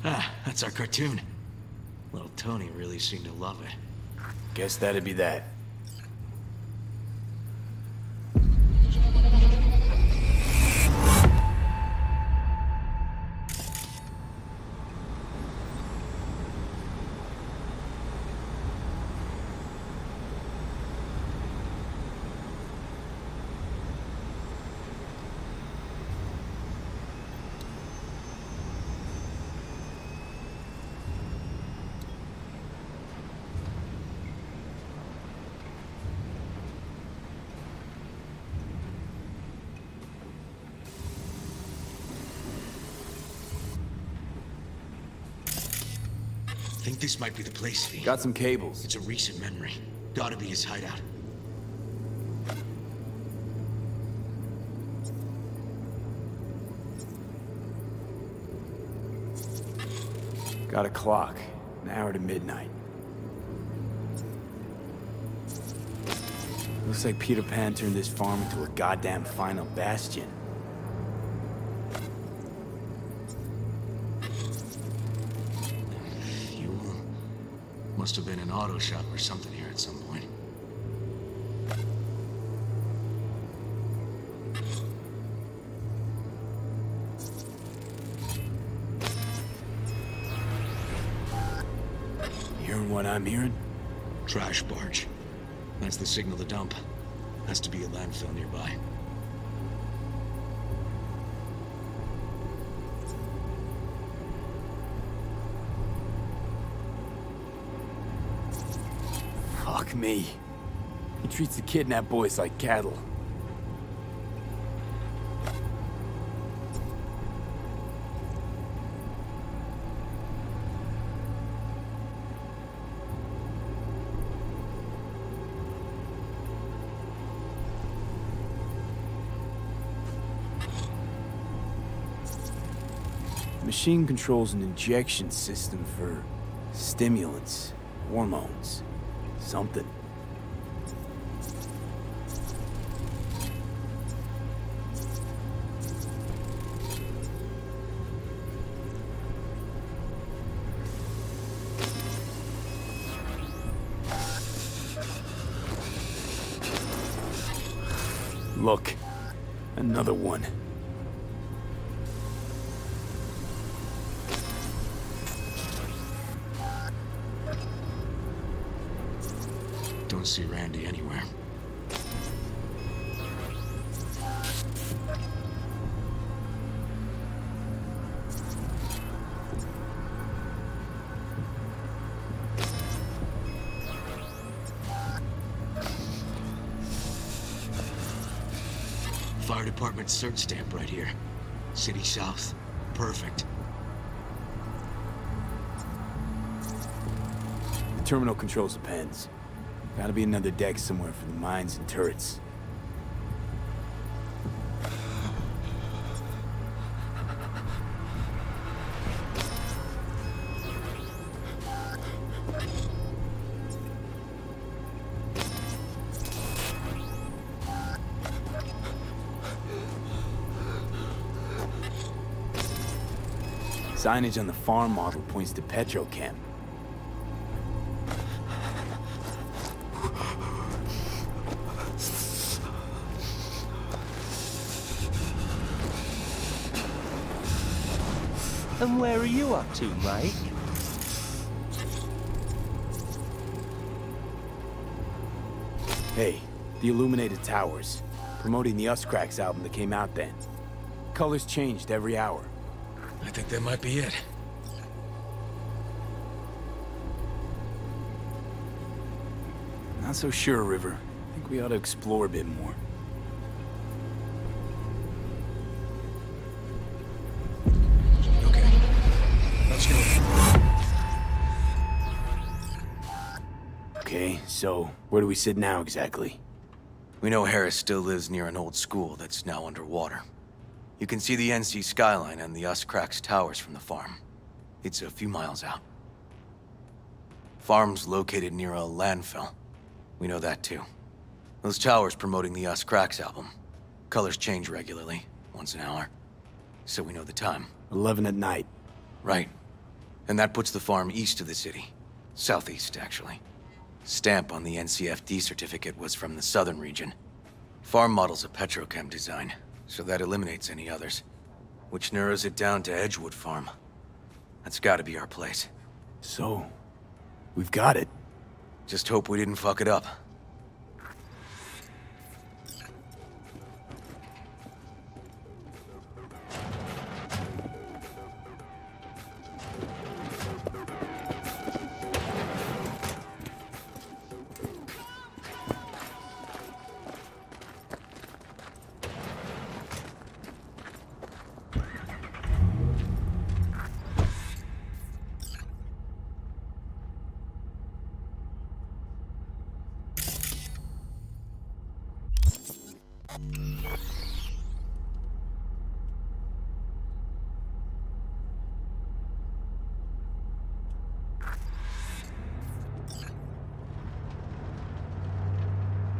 Ah, that's our cartoon. Little Tony really seemed to love it. Guess that'd be that. I think this might be the place, V. Got some cables. It's a recent memory. Gotta be his hideout. Got a clock. An hour to midnight. Looks like Peter Pan turned this farm into a goddamn final bastion. Must have been an auto shop or something here at some point. Hearing what I'm hearing? Trash barge. That's the signal to dump. Has to be a landfill nearby. Fuck me. He treats the kidnapped boys like cattle. Machine controls an injection system for stimulants, hormones, something. Look, another one. Don't see Randy anywhere. Fire department search stamp right here. City South. Perfect. The terminal controls the pens. Gotta be another deck somewhere for the mines and turrets. Signage on the farm model points to Petrochem. And where are you up to, mate? Hey, the Illuminated Towers. Promoting the Us Cracks album that came out then. Colors changed every hour. I think that might be it. Not so sure, River. I think we ought to explore a bit more. Okay, so where do we sit now exactly? We know Harris still lives near an old school that's now underwater. You can see the NC skyline and the Us Cracks towers from the farm. It's a few miles out. Farm's located near a landfill. We know that too. Those towers promoting the Us Cracks album. Colors change regularly, once an hour. So we know the time. 11 at night. Right. And that puts the farm east of the city. Southeast, actually. Stamp on the NCFD certificate was from the southern region. Farm model's a Petrochem design, so that eliminates any others. Which narrows it down to Edgewood Farm. That's gotta be our place. So, we've got it. Just hope we didn't fuck it up.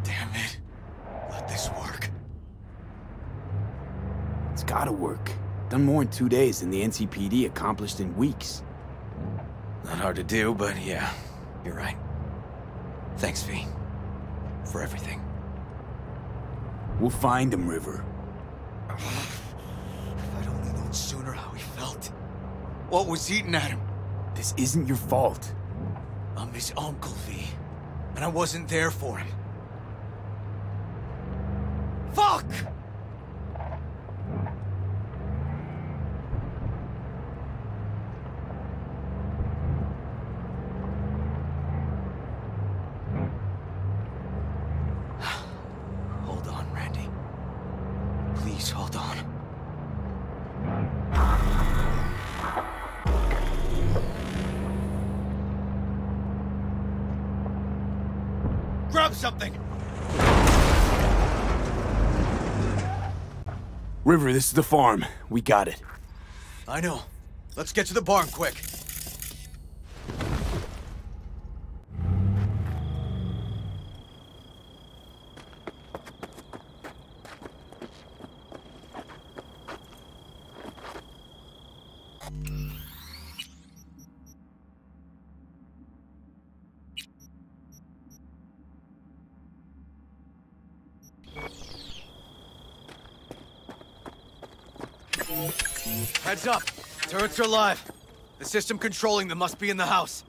Damn it. Let this work. It's gotta work. Done more in 2 days than the NCPD accomplished in weeks. Not hard to do, but yeah, you're right. Thanks, V. For everything. We'll find him, River. If I'd only known sooner how he felt. What was eating at him? This isn't your fault. I'm his uncle, V. And I wasn't there for him. drop something! River, this is the farm. We got it. I know. Let's get to the barn quick. Heads up! Turrets are live. The system controlling them must be in the house.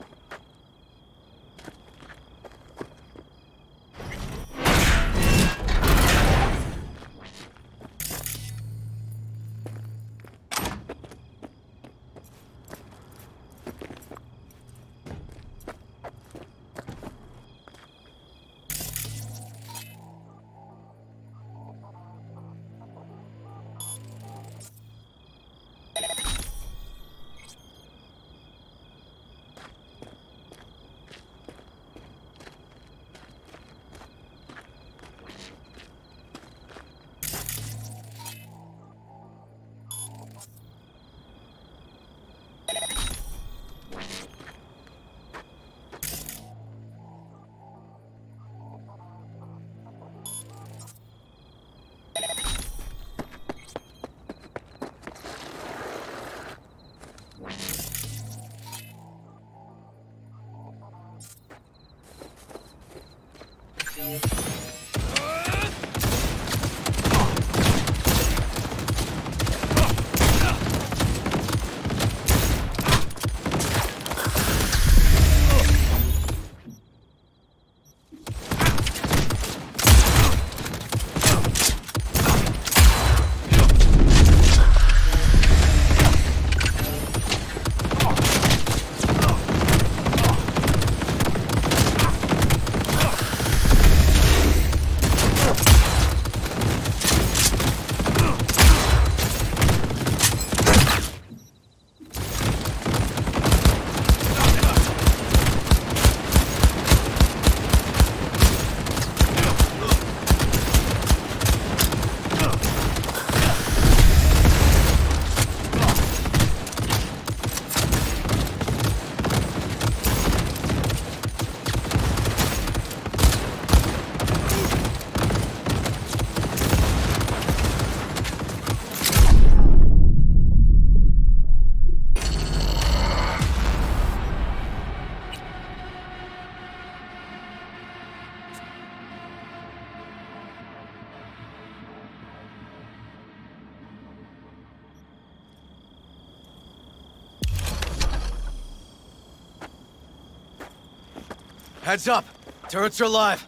Heads up! Turrets are live.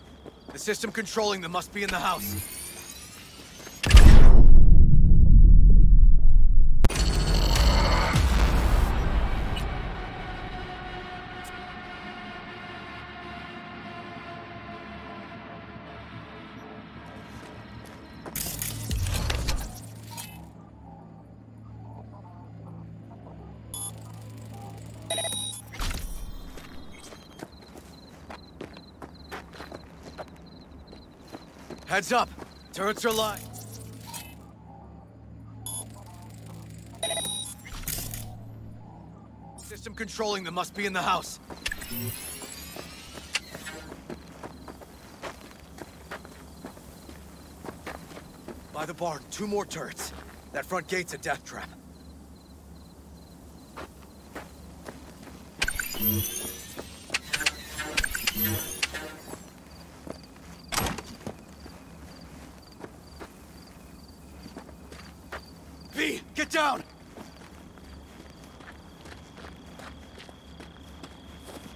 The system controlling them must be in the house. Heads up! Turrets are live. System controlling them must be in the house. By the barn, 2 more turrets. That front gate's a death trap. V, get down!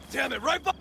Damn it, right by...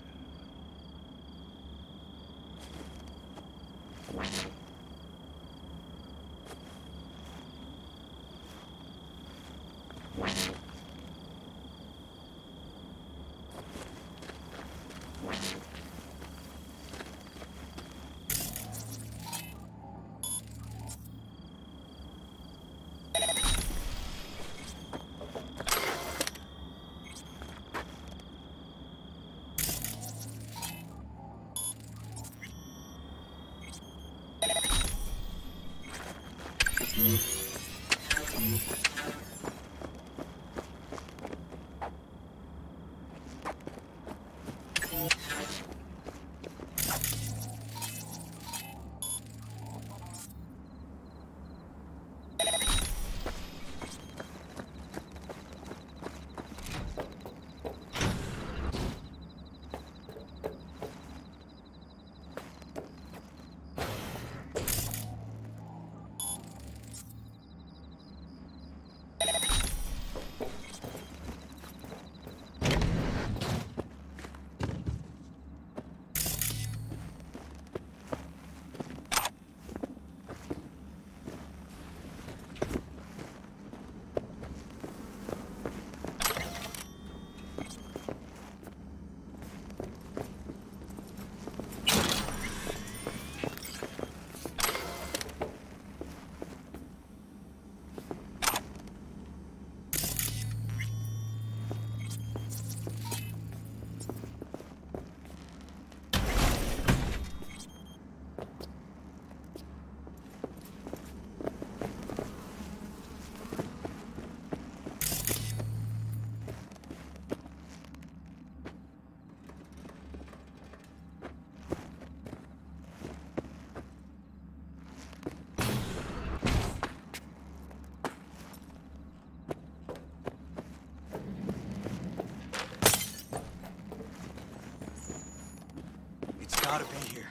Gotta be here.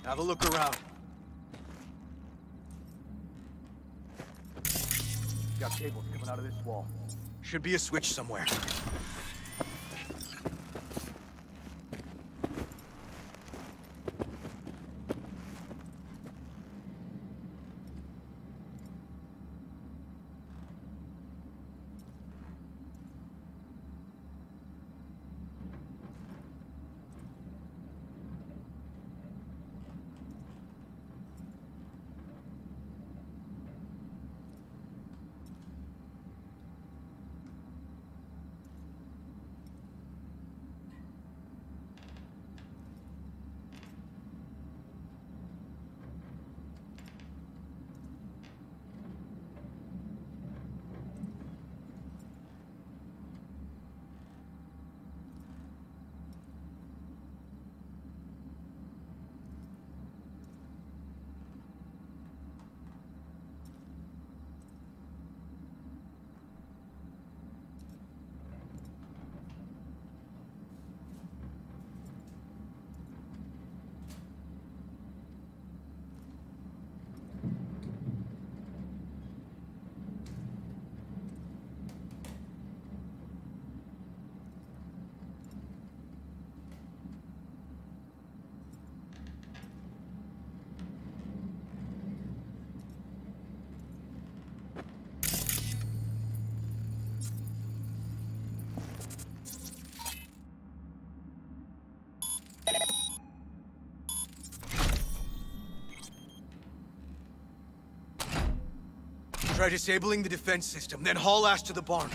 Have a look around. Got cables coming out of this wall. Should be a switch somewhere. Try disabling the defense system, then haul ass to the barn.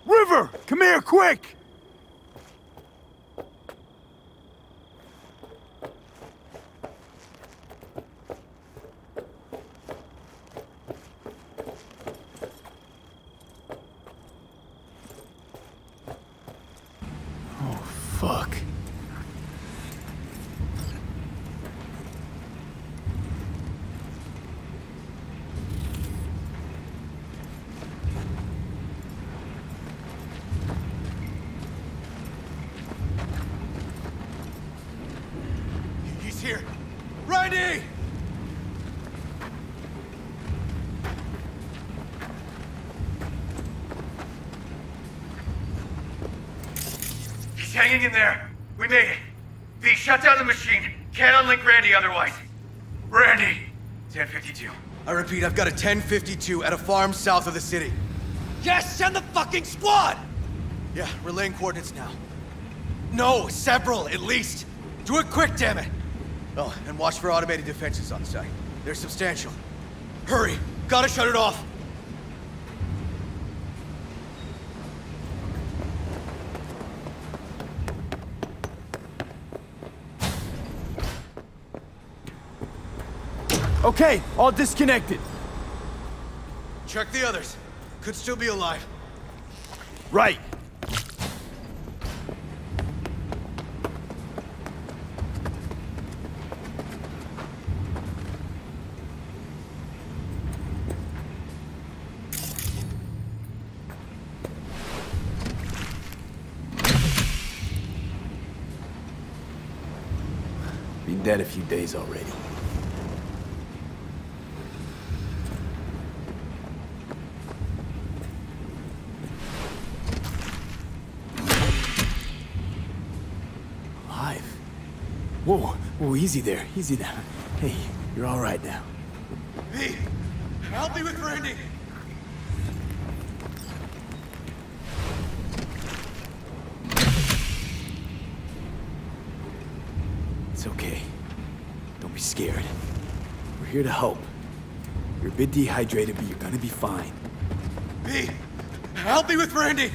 River! Come here, quick! Oh, fuck. He's here. Randy! He's hanging in there. We made it. V, shut down the machine. Can't unlink Randy otherwise. Randy! 1052. I repeat, I've got a 1052 at a farm south of the city. Yes, send the fucking squad! Yeah, relaying coordinates now. No, several, at least. Do it quick, damn it! Oh, and watch for automated defenses on site. They're substantial. Hurry! Gotta shut it off! Okay, all disconnected. Check the others. Could still be alive. Right. Been dead a few days already. Whoa, easy there, easy now. Hey, you're all right now. V, help me with Randy! It's okay. Don't be scared. We're here to help. You're a bit dehydrated, but you're gonna be fine. V, help me with Randy!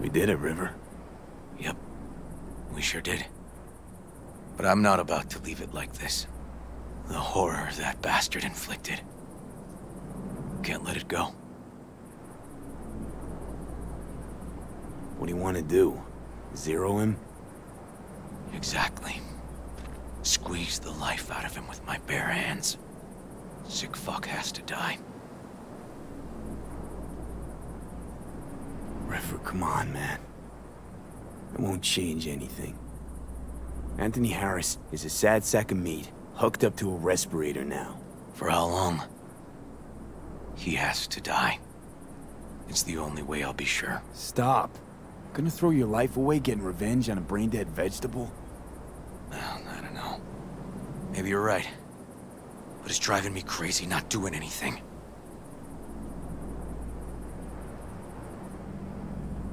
We did it, River. Yep, we sure did. But I'm not about to leave it like this. The horror that bastard inflicted. Can't let it go. What do you want to do? Zero him? Exactly. Squeeze the life out of him with my bare hands. Sick fuck has to die. River, come on, man. It won't change anything. Anthony Harris is a sad sack of meat, hooked up to a respirator now. For how long? He has to die. It's the only way I'll be sure. Stop. Gonna throw your life away getting revenge on a brain-dead vegetable? Well, I don't know. Maybe you're right. But it's driving me crazy not doing anything.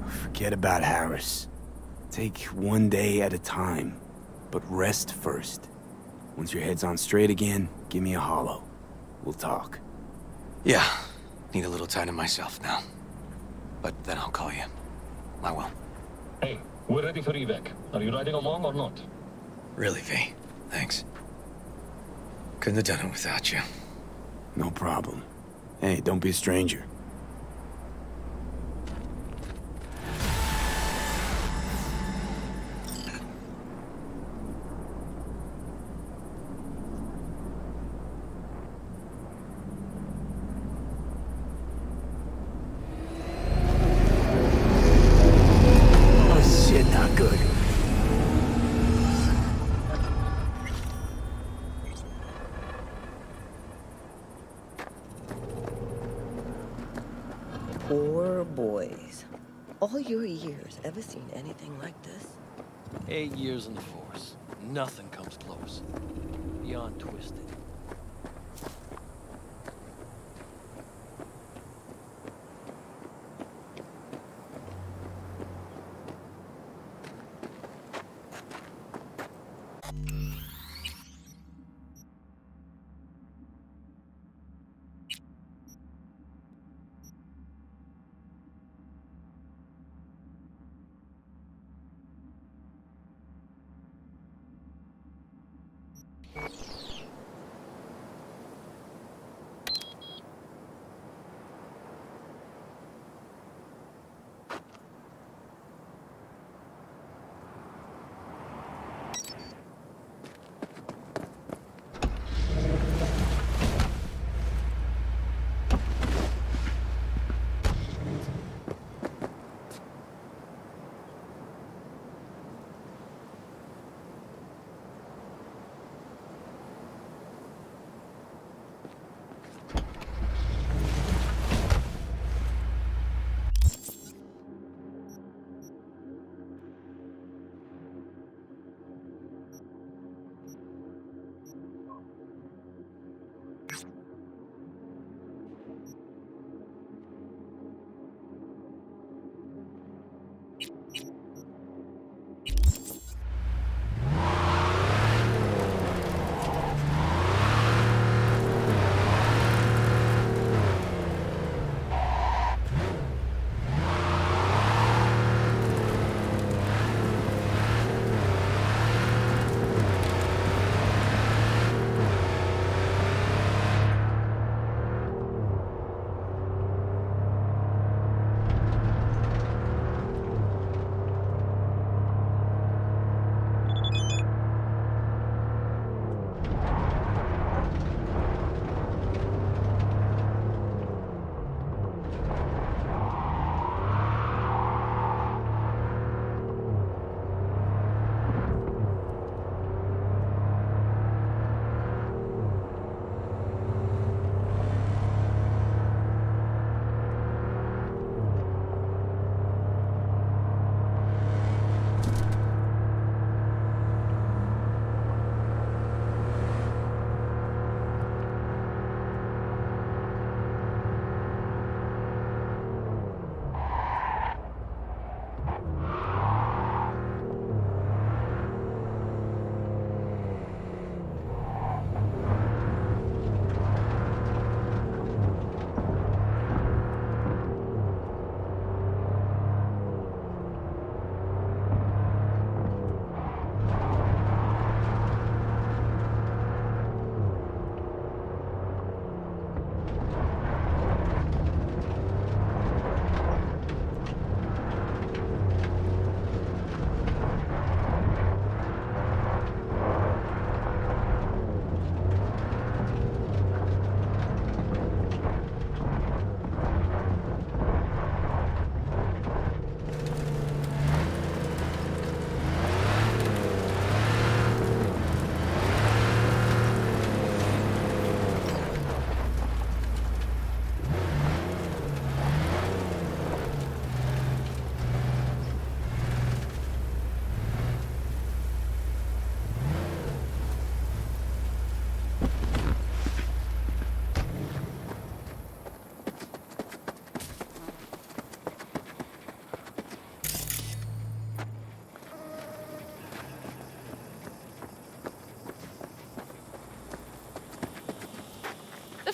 Forget about Harris. Take one day at a time, but rest first. Once your head's on straight again, give me a hollow. We'll talk. Yeah, need a little time to myself now. But then I'll call you. I will. Hey, we're ready for evac. Are you riding along or not? Really, V. Thanks. Couldn't have done it without you. No problem. Hey, don't be a stranger. Oh shit, not good. Poor boys. All your years, ever seen anything like this? 8 years in the force. Nothing comes close. Beyond twisted.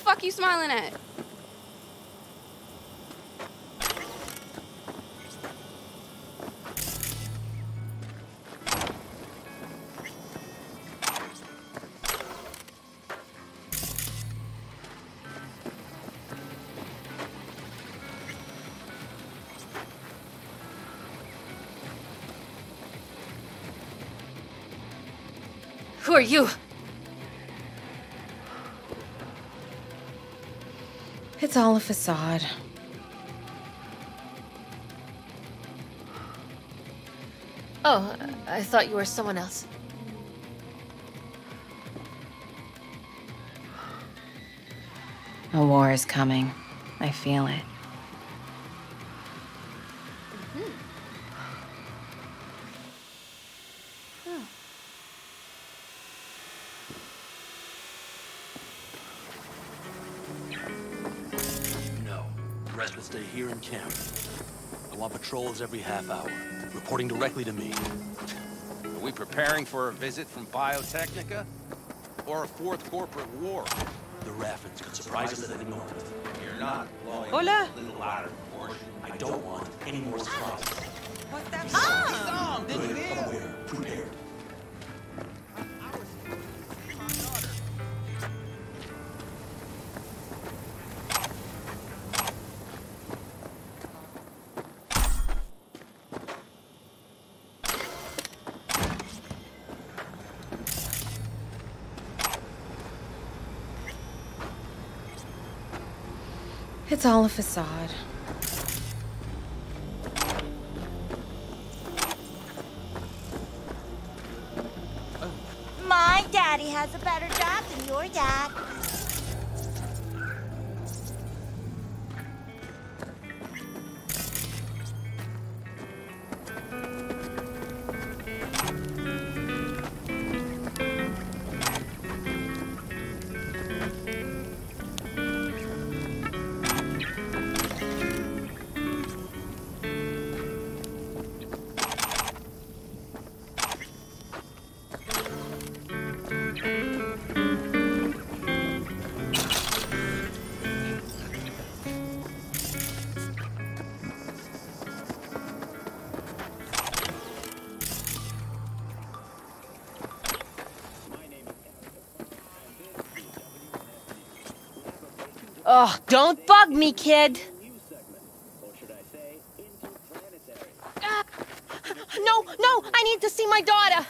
fuck you smiling at? Who are you? It's all a facade. Oh, I thought you were someone else. A war is coming. I feel it. No. The rest will stay here in camp. I want patrols every half hour, reporting directly to me. Are we preparing for a visit from Biotechnica? Or a fourth corporate war? The Raffins could surprise us at any moment. You're not blowing Hola. a little out of proportion. I don't want any more surprises. What's that? Ah! Did you hear? Aware, prepared. It's all a facade. My daddy has a better job than your dad. Oh, don't bug me, kid. No, no, I need to see my daughter.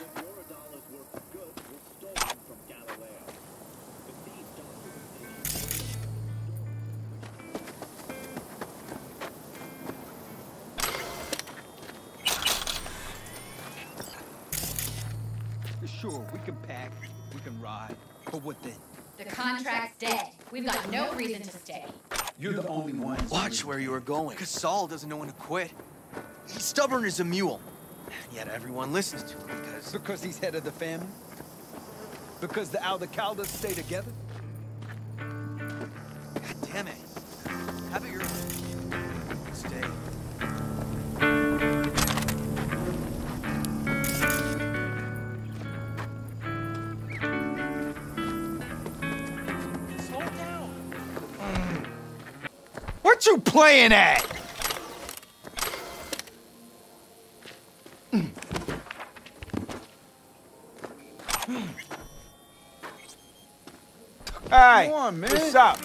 Sure, we can pack, we can ride, but what then? The contract's dead. We've got no reason to stay. You're the only one. Watch where you are going. Because Saul doesn't know when to quit. He's stubborn as a mule. And yet everyone listens to him because... Because he's head of the family? Because the Aldecaldas stay together? God damn it. Have it your way. Stay. What you playing at? Hey, come on, man. What's up?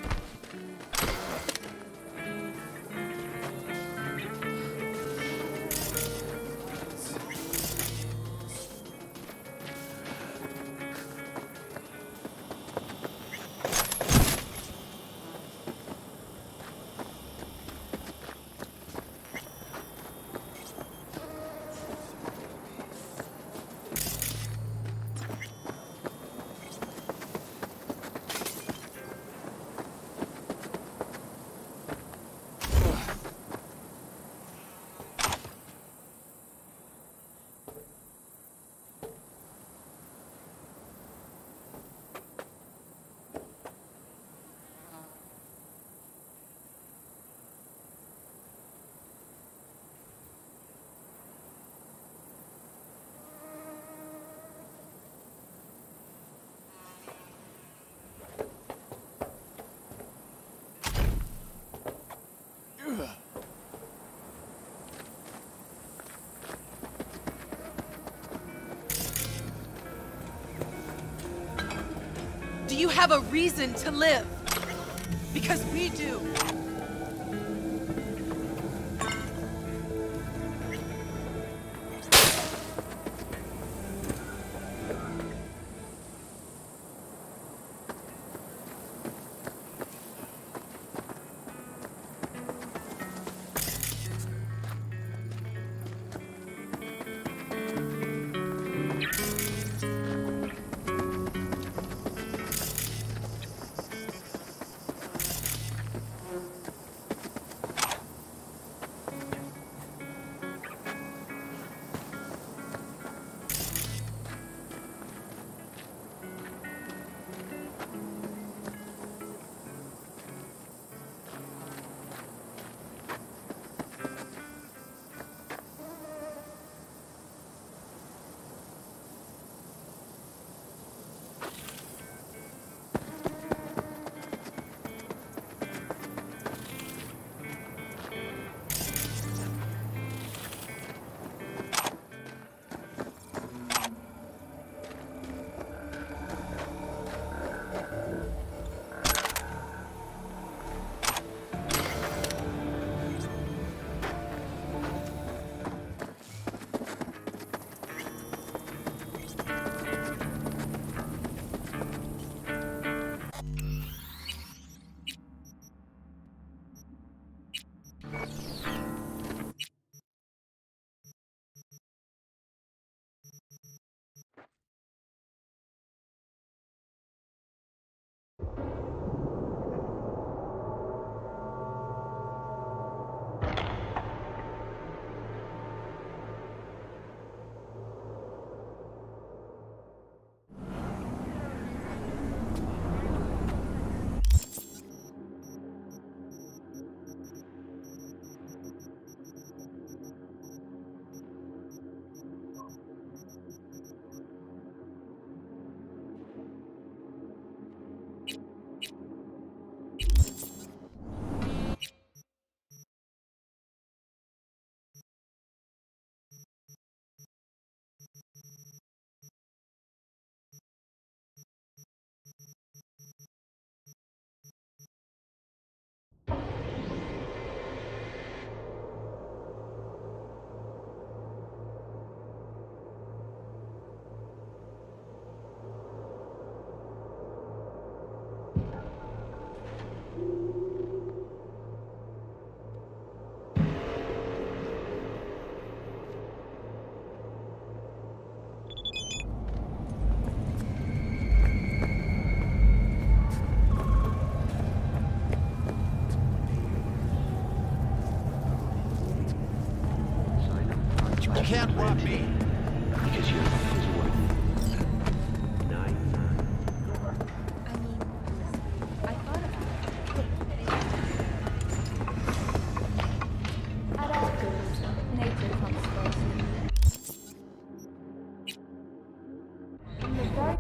you have a reason to live. Because we do. You can't rob me. Because your life is worth it. 9. I thought about it. Adulthood. Nature comes first. In the dark.